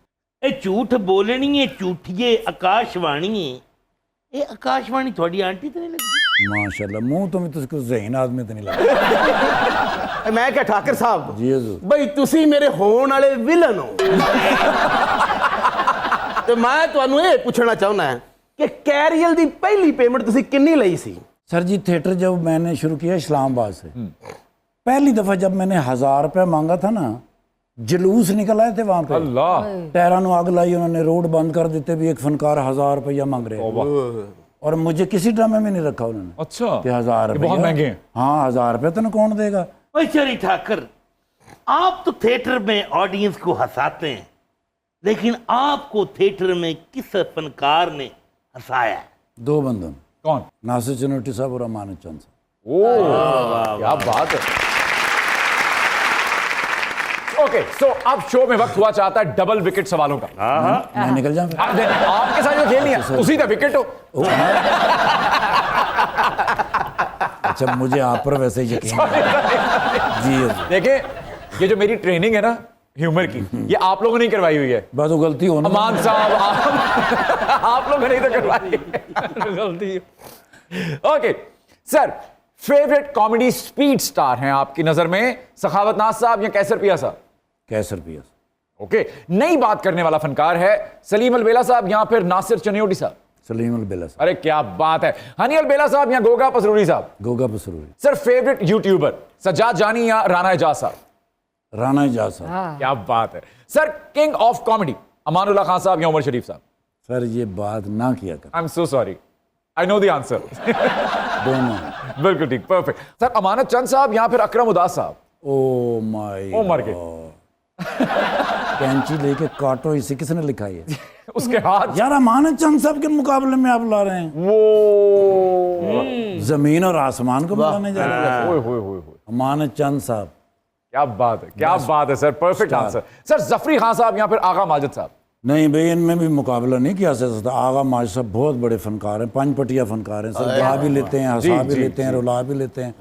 Speaker 4: ये झूठ बोलनी है, झूठिए आकाशवाणी है। ये आकाशवाणी थोड़ी आंटी तो नहीं लगती?
Speaker 2: माशाल्लाह, मुंह तो मैं तो उसको ज़हीन आदमी तो नहीं लगा।
Speaker 1: ਮੈਂ ਕਿਹਾ ਠਾਕਰ ਸਾਹਿਬ
Speaker 2: जी हजूर।
Speaker 1: ਬਈ ਤੁਸੀਂ ਮੇਰੇ ਹੋਣ ਵਾਲੇ ਵਿਲਨ ਹੋ। ਤੇ ਮੈਂ ਤੁਹਾਨੂੰ ਇਹ ਪੁੱਛਣਾ ਚਾਹੁੰਦਾ ਕਿ ਕੈਰੀਅਲ ਦੀ ਪਹਿਲੀ ਪੇਮੈਂਟ ਤੁਸੀਂ ਕਿੰਨੀ ਲਈ ਸੀ?
Speaker 2: सर जी थिएटर जब मैंने शुरू किया इस्लामाबाद से, पहली दफ़ा जब मैंने 1000 रुपया मांगा था ना, जुलूस निकल आए थे वहाँ पे।
Speaker 3: अल्लाह,
Speaker 2: टायरा नु आग लाई, उन्होंने रोड बंद कर देते भी एक फनकार 1000 रुपया मांग रहे हैं। और मुझे किसी ड्रामे में नहीं रखा उन्होंने
Speaker 3: अच्छा,
Speaker 2: कि 1000
Speaker 3: ये बहुत महंगे हैं।
Speaker 2: हाँ, 1000 रुपये तो कौन देगा?
Speaker 4: ओए चरी ठाकर, आप तो थिएटर में ऑडियंस को हंसाते हैं, लेकिन आपको थिएटर में किस फनकार ने हंसाया?
Speaker 2: 2 बंदों,
Speaker 3: कौन?
Speaker 2: नासिर चनोटी साहब और अमानत चंद साहब।
Speaker 3: ओ, क्या बात है। ओके, सो अब शो में वक्त हुआ चाहता है डबल विकेट सवालों का।
Speaker 2: मैं निकल जाऊँ फिर?
Speaker 3: आपके साथ जो खेल नहीं है उसी का विकेट हो।
Speaker 2: अच्छा, मुझे आप पर वैसे ही यकीन है। जी हजूर।
Speaker 3: देखिए, ये जो मेरी ट्रेनिंग है ना ह्यूमर की, ये आप लोगों ने करवाई हुई है।
Speaker 2: बस वो गलती होना।
Speaker 3: अमान साहब, आप लोगों ने तो करवाई गलती। Okay sir, favourite comedy speed star हैं आपकी नजर में सखावत नाज साहब या कैसर पिया साहब?
Speaker 2: कैसर पिया।
Speaker 3: ओके, नई बात करने वाला फनकार है सलीम अलबेला साहब या फिर नासिर चनियोटी साहब?
Speaker 2: सलीम अलबेला साहब।
Speaker 3: अरे क्या बात है। हनी अलबेला साहब या Goga Pasroori sahab?
Speaker 2: Goga Pasroori.
Speaker 3: Sir, favourite YouTuber Sajjad Jani या राना एजाज साहब?
Speaker 2: राना एजाज साहब।
Speaker 3: क्या बात है। Sir, king of comedy Amanullah Khan साहब या उमर शरीफ साहब?
Speaker 2: सर ये बात ना किया कर।
Speaker 3: I am so sorry, I know the answer.
Speaker 2: दोनों।
Speaker 3: बिल्कुल ठीक, परफेक्ट। सर, अमानत चंद साहब या फिर अकरम उदास साहब?
Speaker 2: ओ माय
Speaker 3: ओ मर गए।
Speaker 2: कैंची लेके काटो, इसे किसने लिखा है?
Speaker 3: उसके हाथ।
Speaker 2: यार, अमानत चंद साहब के मुकाबले में आप ला रहे हैं।
Speaker 3: वो
Speaker 2: जमीन और आसमान को मिलाने जा रहे हैं।
Speaker 3: ओए होए होए होए।
Speaker 2: अमानत चंद साहब।
Speaker 3: क्या बात है, क्या बात है sir, perfect answer. Sir, Jafari Khan साहब या फिर आगा माजिद साहब?
Speaker 2: नहीं भाई, इनमें भी मुकाबला नहीं किया जा सकता। आगा माजिद साहब बहुत बड़े फनकार हैं, पंचपटिया फनकार हैं सर। गा भी लेते हैं, हंसा भी लेते हैं, रुला भी लेते हैं।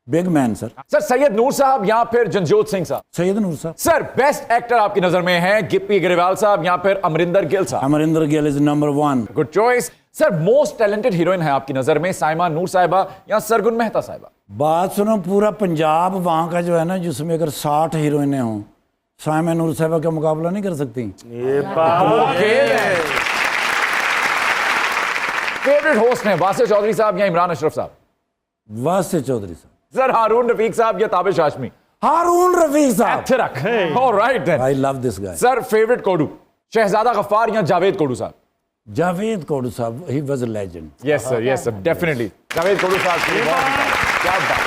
Speaker 2: Big man sir.
Speaker 3: Sir, Syed Noor sahab या फिर जनजोत सिंह साहब?
Speaker 2: सैयद नूर साहब।
Speaker 3: सर, बेस्ट एक्टर आपकी नजर में है गिप्पी ग्रेवाल साहब या फिर अमरिंदर गिल साहब?
Speaker 2: Amarinder Gill is number 1।
Speaker 3: Good choice. Sir, most talented heroine है आपकी नजर में साइमा नूर साहिबा या सरगुन मेहता साहिबा?
Speaker 2: बात सुनो, पूरा पंजाब वहाँ का जो है ना, जिसमें अगर 60 हीरोइनें हों, साइमा नूर साहिबा का मुकाबला नहीं कर सकती।
Speaker 3: फेवरेट होस्ट हैं वासिफ चौधरी साहब या इमरान अशरफ साहब?
Speaker 2: वासिफ चौधरी साहब।
Speaker 3: सर, हारून रफीक साहब या Tabish Hashmi?
Speaker 2: Haroon Rafiq sahab.
Speaker 3: Alright then.
Speaker 2: I love this guy.
Speaker 3: Sir, favourite कोडू शहजादा गफ्फार या जावेद कोडू साहब?
Speaker 2: जावेद कोडू साहब, he was a legend.
Speaker 3: Yes sir, definitely Javed कोडू साहब की बहुत क्या बात।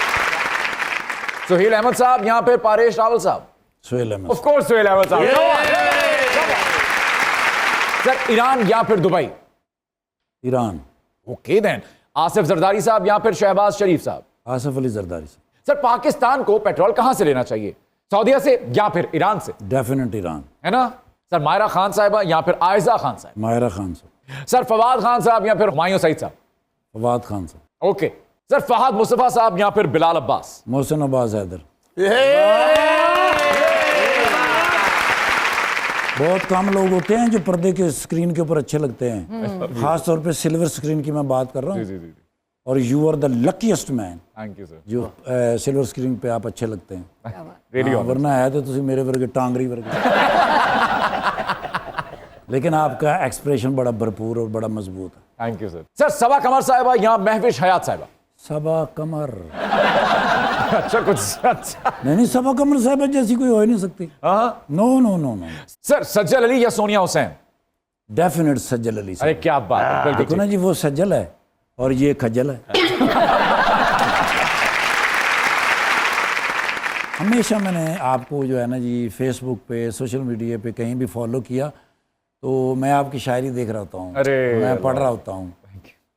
Speaker 3: सुहेल अहमद साहब या फिर Paresh Rawal sahab?
Speaker 2: Suhail Ahmed.
Speaker 3: Of course Suhail Ahmed sahab. Sir, Iran या फिर Dubai?
Speaker 2: Iran.
Speaker 3: Okay then. Asif Zardari sahab या फिर शहबाज शरीफ साहब?
Speaker 2: आसिफ अली जरदारी साहब।
Speaker 3: सर, पाकिस्तान को पेट्रोल कहां से लेना चाहिए, सऊदीया से या फिर ईरान से?
Speaker 2: Definite Iran.
Speaker 3: है ना। सर, मायरा खान साहिबा या फिर आयजा खान साहब?
Speaker 2: मायरा खान साहब।
Speaker 3: सर, फवाद खान साहब या फिर हुमायूं सईद साहब?
Speaker 2: फवाद खान साहब।
Speaker 3: ओके। सर, फहद मुस्तफा साहब या फिर बिलाल अब्बास?
Speaker 2: मोहसिन अब्बास हैदर। बहुत कम लोग होते हैं जो पर्दे के स्क्रीन के ऊपर अच्छे लगते हैं, खास तौर पे सिल्वर स्क्रीन की मैं बात कर रहा हूँ। और you are the luckiest man
Speaker 3: thank you sir.
Speaker 2: जो सिल्वर स्क्रीन पे आप अच्छे लगते हैं।
Speaker 3: रेडियो
Speaker 2: हाँ, वरना है तो तुसी मेरे वर्गे टांगरी वर्गे। लेकिन आपका एक्सप्रेशन बड़ा भरपूर और बड़ा मजबूत है।
Speaker 3: Thank you sir. सर, सबा कमर साहिबा या महविश हयात साहिबा?
Speaker 2: सबा कमर।
Speaker 3: अच्छा कुछ अच्छा।
Speaker 2: नहीं सबा कमर साहब जैसी कोई हो ही नहीं सकती।
Speaker 3: हाँ
Speaker 2: no no no no
Speaker 3: sir, Sajjal Ali या सोनिया हुसैन?
Speaker 2: डेफिनेट सज्जल अली
Speaker 3: अरे
Speaker 2: साहब।
Speaker 3: क्या बात है, बिल्कुल
Speaker 2: देखो ना जी, वो सज्जल है और ये खज्जल है। हमेशा मैंने आपको जो है ना जी फेसबुक पे, सोशल मीडिया पे कहीं भी फॉलो किया तो मैं आपकी शायरी देख रहा होता हूँ,
Speaker 3: अरे
Speaker 2: मैं पढ़ रहा होता हूँ।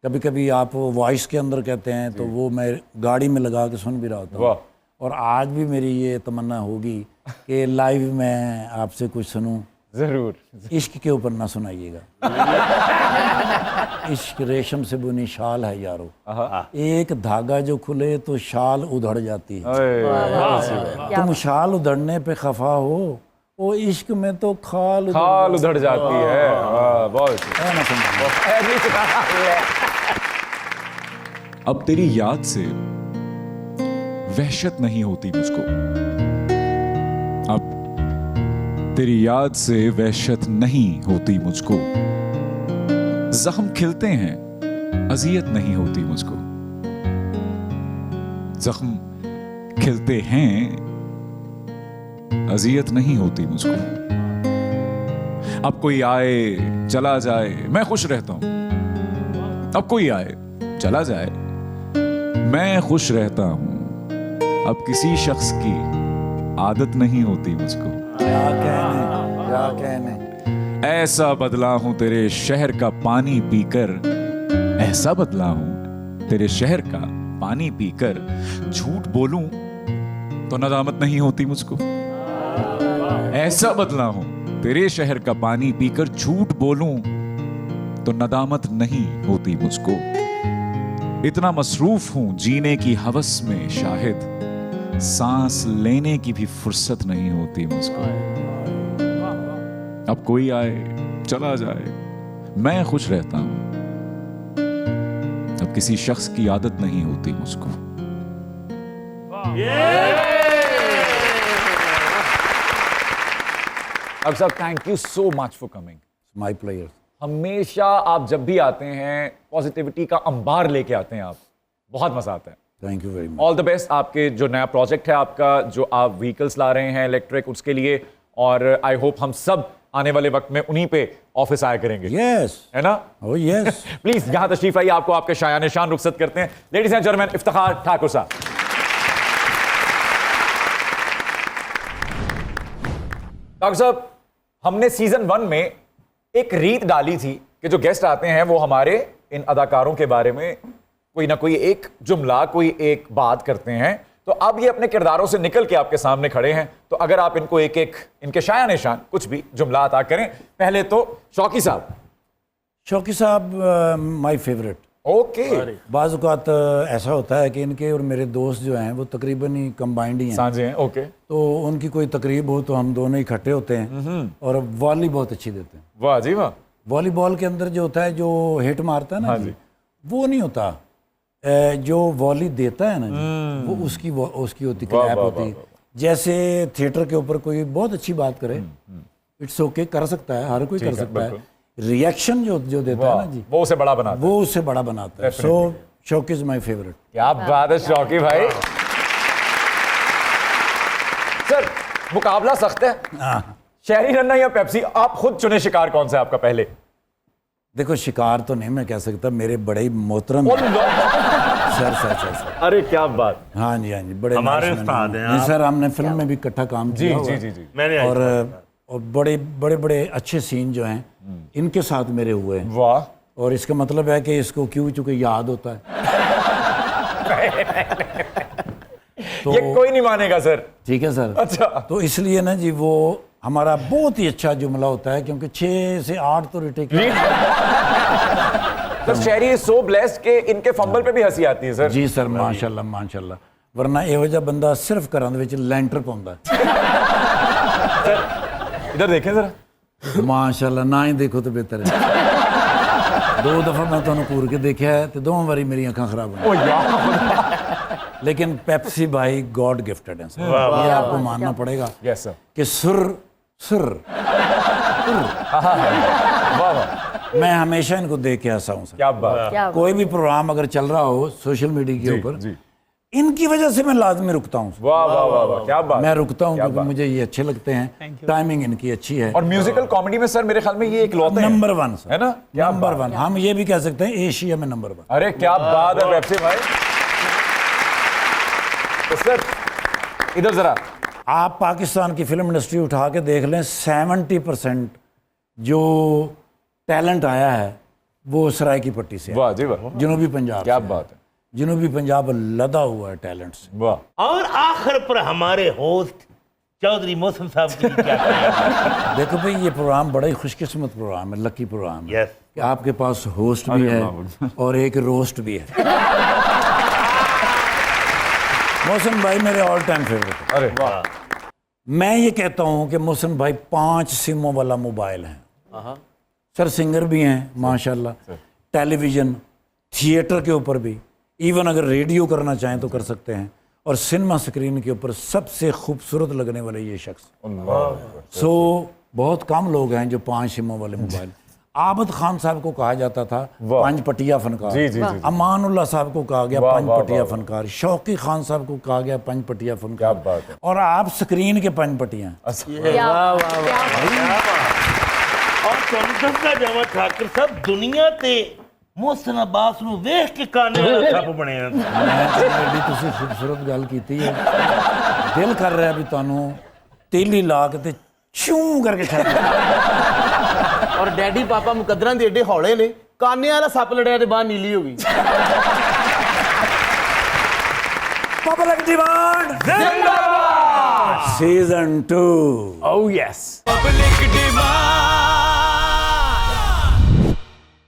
Speaker 2: कभी कभी आप वॉइस के अंदर कहते हैं तो वो मैं गाड़ी में लगा के सुन भी रहा होता हूँ।
Speaker 3: वाह।
Speaker 2: और आज भी मेरी ये तमन्ना होगी कि लाइव मैं आपसे कुछ सुनूं।
Speaker 3: जरूर।
Speaker 2: इश्क के ऊपर ना सुनाइएगा। इश्क रेशम से बुनी शाल है यारो, एक धागा जो खुले तो शाल उधड़ जाती है। तुम शाल उधड़ने पे खफा हो, वो इश्क में तो खाल
Speaker 3: उधड़ जाती है। वाह, बहुत अच्छी।
Speaker 2: है ना सुना?
Speaker 7: अब तेरी याद से वहशत नहीं होती मुझको, अब तेरी याद से वहशत नहीं होती मुझको, जख्म खिलते हैं अजियत नहीं होती मुझको, जख्म खिलते हैं अजियत नहीं होती मुझको। अब कोई आए चला जाए मैं खुश रहता हूं, अब कोई आए चला जाए मैं खुश रहता हूं, अब किसी शख्स की आदत नहीं होती मुझको।
Speaker 2: क्या कहने
Speaker 7: ऐसा बदला हूं तेरे शहर का पानी पीकर, ऐसा बदला हूं तेरे शहर का पानी पीकर, झूठ बोलूं तो नदामत नहीं होती मुझको। ऐसा बदला हूं तेरे शहर का पानी पीकर, झूठ बोलूं तो नदामत नहीं होती मुझको। इतना मसरूफ हूं जीने की हवस में शाहिद, सांस लेने की भी फुर्सत नहीं होती मुझको। अब कोई आए चला जाए मैं खुश रहता हूं, अब किसी शख्स की आदत नहीं होती मुझको।
Speaker 3: अब साहब thank you so much for coming.
Speaker 2: My player.
Speaker 3: हमेशा आप जब भी आते हैं पॉजिटिविटी का अंबार लेके आते हैं आप, बहुत मजा आता है।
Speaker 2: Thank you very much.
Speaker 3: All the best आपके जो नया प्रोजेक्ट है आपका, जो आप व्हीकल्स ला रहे हैं इलेक्ट्रिक, उसके लिए। और आई होप हम सब आने वाले वक्त में उन्हीं पे ऑफिस आया करेंगे।
Speaker 2: यस,
Speaker 3: है ना?
Speaker 2: Oh yes.
Speaker 3: प्लीज यहां तशरीफ लाइए, आपको आपके शायान शान रुखसत करते हैं। Ladies and gentleman, Iftikhar Thakur साहब। डॉक्टर साहब, हमने सीजन 1 में एक रीत डाली थी कि जो गेस्ट आते हैं वो हमारे इन अदाकारों के बारे में कोई ना कोई एक जुमला, कोई एक बात करते हैं। तो अब ये अपने किरदारों से निकल के आपके सामने खड़े हैं, तो अगर आप इनको एक एक इनके शायान निशान कुछ भी जुमला अता करें। पहले तो शौकी साहब।
Speaker 2: शौकी साहब माय फेवरेट।
Speaker 3: ओके।
Speaker 2: बाज़ औक़ात ऐसा होता है कि इनके और मेरे दोस्त जो हैं वो तकरीबन ही कंबाइंड ही हैं।
Speaker 3: सांझे हैं। ओके।
Speaker 2: तो उनकी कोई तकरीब हो तो हम दोनों इकट्ठे होते हैं और वॉली बहुत अच्छी देते हैं।
Speaker 3: वाह जी वाह।
Speaker 2: वॉलीबॉल के अंदर जो होता है, जो हिट मारता है ना
Speaker 3: हाँ
Speaker 2: जी,
Speaker 3: जी।
Speaker 2: वो नहीं होता। जो वॉली देता है ना जी, वो उसकी होती
Speaker 3: वाह,
Speaker 2: क्लैप
Speaker 3: वाह,
Speaker 2: होती।
Speaker 3: वाह,
Speaker 2: जैसे थिएटर के ऊपर कोई बहुत अच्छी बात करे, इट्स ओके, कर सकता है, हर कोई कर सकता है। रिएक्शन जो देता है ना जी,
Speaker 3: वो उसे बड़ा बनाता है।
Speaker 2: वो उससे बड़ा बनाता है। सो शौकी इज माय फेवरेट।
Speaker 3: क्या बात है शौकी भाई। सर, मुकाबला सख्त है। शहरी रन्ना या पेप्सी, आप खुद चुने शिकार कौन सा है आपका पहले?
Speaker 2: देखो, शिकार तो नहीं मैं कह सकता, मेरे बड़े ही मोहतरम सर।
Speaker 3: अरे क्या बात।
Speaker 2: हाँ जी, हाँ जी, बड़े
Speaker 4: हमारे
Speaker 2: नाइस
Speaker 4: उस्ताद
Speaker 2: मैन
Speaker 4: हैं
Speaker 2: नहीं
Speaker 4: आप।
Speaker 2: सर, हमने फिल्म में भी इकट्ठा काम
Speaker 3: जी
Speaker 2: किया हुआ
Speaker 3: जी
Speaker 2: है।
Speaker 3: जी जी।
Speaker 4: मैंने
Speaker 2: और बड़े बड़े अच्छे सीन जो हैं इनके साथ मेरे हुए हैं।
Speaker 3: वाह।
Speaker 2: और इसका मतलब है कि इसको क्यों, चूंकि याद होता है। तो
Speaker 3: ये कोई नहीं मानेगा सर।
Speaker 2: ठीक है सर।
Speaker 3: अच्छा।
Speaker 2: तो इसलिए ना जी, वो हमारा बहुत ही अच्छा जुमला होता है, क्योंकि 6 से 8 तो रिटेक।
Speaker 3: सर, शहरी इज सो ब्लेस्ड कि इनके फंबल पे भी हंसी आती है सर।
Speaker 2: जी सर, माशाल्लाह माशाल्लाह। वरना ਇਹੋ ਜਿਹਾ ਬੰਦਾ सिर्फ ਘਰਾਂ ਦੇ ਵਿੱਚ ਲੈਂਟਰ ਪਾਉਂਦਾ ਹੈ।
Speaker 3: इधर देखें जरा।
Speaker 2: माशाल्लाह, ना ही देखो तो बेहतर है। 2 दफा मैं ਤੁਹਾਨੂੰ ਘੂਰ ਕੇ ਦੇਖਿਆ ਹੈ ਤੇ ਦੋਵਾਂ ਵਾਰੀ ਮੇਰੀਆਂ ਅੱਖਾਂ ਖਰਾਬ ਹੋ
Speaker 3: ओ यार।
Speaker 2: लेकिन पेप्सी भाई गॉड गिफ्टेड है सर, ये आपको मानना पड़ेगा
Speaker 3: यस सर।
Speaker 2: कि सुर
Speaker 3: वाह वाह।
Speaker 2: मैं हमेशा इनको देख के हंसा हूँ सर।
Speaker 3: क्या बात।
Speaker 6: क्या
Speaker 2: कोई भी प्रोग्राम अगर चल रहा हो सोशल मीडिया के ऊपर,
Speaker 3: जी।
Speaker 2: इनकी वजह से मैं लाजमी रुकता हूँ।
Speaker 3: वाह वाह वाह वाह, क्या बात।
Speaker 2: मैं रुकता हूँ
Speaker 3: क्या
Speaker 2: क्योंकि
Speaker 3: बात।
Speaker 2: मुझे ये अच्छे लगते हैं, टाइमिंग इनकी अच्छी है।
Speaker 3: और म्यूजिकल कॉमेडी में सर मेरे ख्याल में ये एक लौते हैं।
Speaker 2: नंबर 1 सर,
Speaker 3: है ना? क्या
Speaker 2: नंबर
Speaker 3: बात
Speaker 2: 1। हम ये भी कह सकते हैं एशिया में नंबर 1।
Speaker 3: अरे क्या बात है वेब से भाई। तो सर इधर जरा,
Speaker 2: आप पाकिस्तान की फिल्म इंडस्ट्री उठा के देख लें, 70% जो टैलेंट आया है वो सराय की पट्टी से है,
Speaker 3: वाह जी वाह,
Speaker 2: जनूबी पंजाब
Speaker 3: क्या
Speaker 2: से है।
Speaker 3: बात है,
Speaker 2: जनूबी पंजाब लदा हुआ है टैलेंट से।
Speaker 3: वाह।
Speaker 4: और आखिर पर हमारे होस्ट चौधरी मोहसिन साहब की क्या कहें?
Speaker 2: देखो भाई, ये प्रोग्राम बड़ा ही खुशकिस्मत प्रोग्राम है, लकी प्रोग्राम है
Speaker 4: यस,
Speaker 2: कि आपके पास होस्ट भी है और एक रोस्ट भी है। मोहसिन भाई मेरे ऑल टाइम फेवरेट है।
Speaker 3: अरे वाह,
Speaker 2: मैं ये कहता हूँ कि मोहसिन भाई 5 सिमों वाला मोबाइल है सर। सिंगर भी हैं माशाल्लाह, टेलीविज़न, थिएटर के ऊपर भी, इवन अगर रेडियो करना चाहें तो कर सकते हैं, और सिनेमा स्क्रीन के ऊपर सबसे खूबसूरत लगने वाले ये शख्स। सो बहुत कम लोग हैं जो 5 सिमों वाले मोबाइल। आबद खान साहब को कहा जाता था
Speaker 3: वाह।
Speaker 2: 5 पटिया फनकार,
Speaker 3: जी जी जी,
Speaker 2: अमानुल्लाह साहब को कहा गया
Speaker 3: वाह,
Speaker 2: 5
Speaker 3: वाह,
Speaker 2: पटिया
Speaker 3: वाह,
Speaker 2: फनकार, शौकी खान साहब को कहा गया 5 पटिया
Speaker 3: क्या
Speaker 2: फनकार,
Speaker 3: बात है।
Speaker 2: और आप स्क्रीन के 5 पटियां।
Speaker 4: और चौधरी जमा ठाकर साहब दुनिया ते मोहसिन अब्बास ਨੂੰ ਵੇਖ ਕੇ ਕਾਨੇ ਵਾਲਾ ਸੱਪ ਬਣਿਆ।
Speaker 2: ਐਡੀ ਤੁਸੀਂ ਖੂਬਸੂਰਤ ਗੱਲ ਕੀਤੀ ਹੈ, ਦਿਲ ਕਰ ਰਿਹਾ ਵੀ ਤੁਹਾਨੂੰ ਤੇਲੀ ਲਾ ਕੇ ਤੇ ਛੂ ਕਰਕੇ ਛੱਡ ਦਿਆਂ।
Speaker 1: ਔਰ ਡੈਡੀ ਪਾਪਾ ਮੁਕੱਦਰਾਂ ਦੇ ਏਡੇ ਹੌਲੇ ਨੇ, ਕਾਨੇ ਵਾਲਾ ਸੱਪ ਲੜਿਆ ਤੇ ਬਾਹਰ ਨੀਲੀ ਹੋ ਗਈ।
Speaker 2: ਪਬਲਿਕ ਡਿਮਾਂਡ ਜ਼ਿੰਦਾਬਾਦ season 2।
Speaker 3: Oh yes.
Speaker 7: Public demand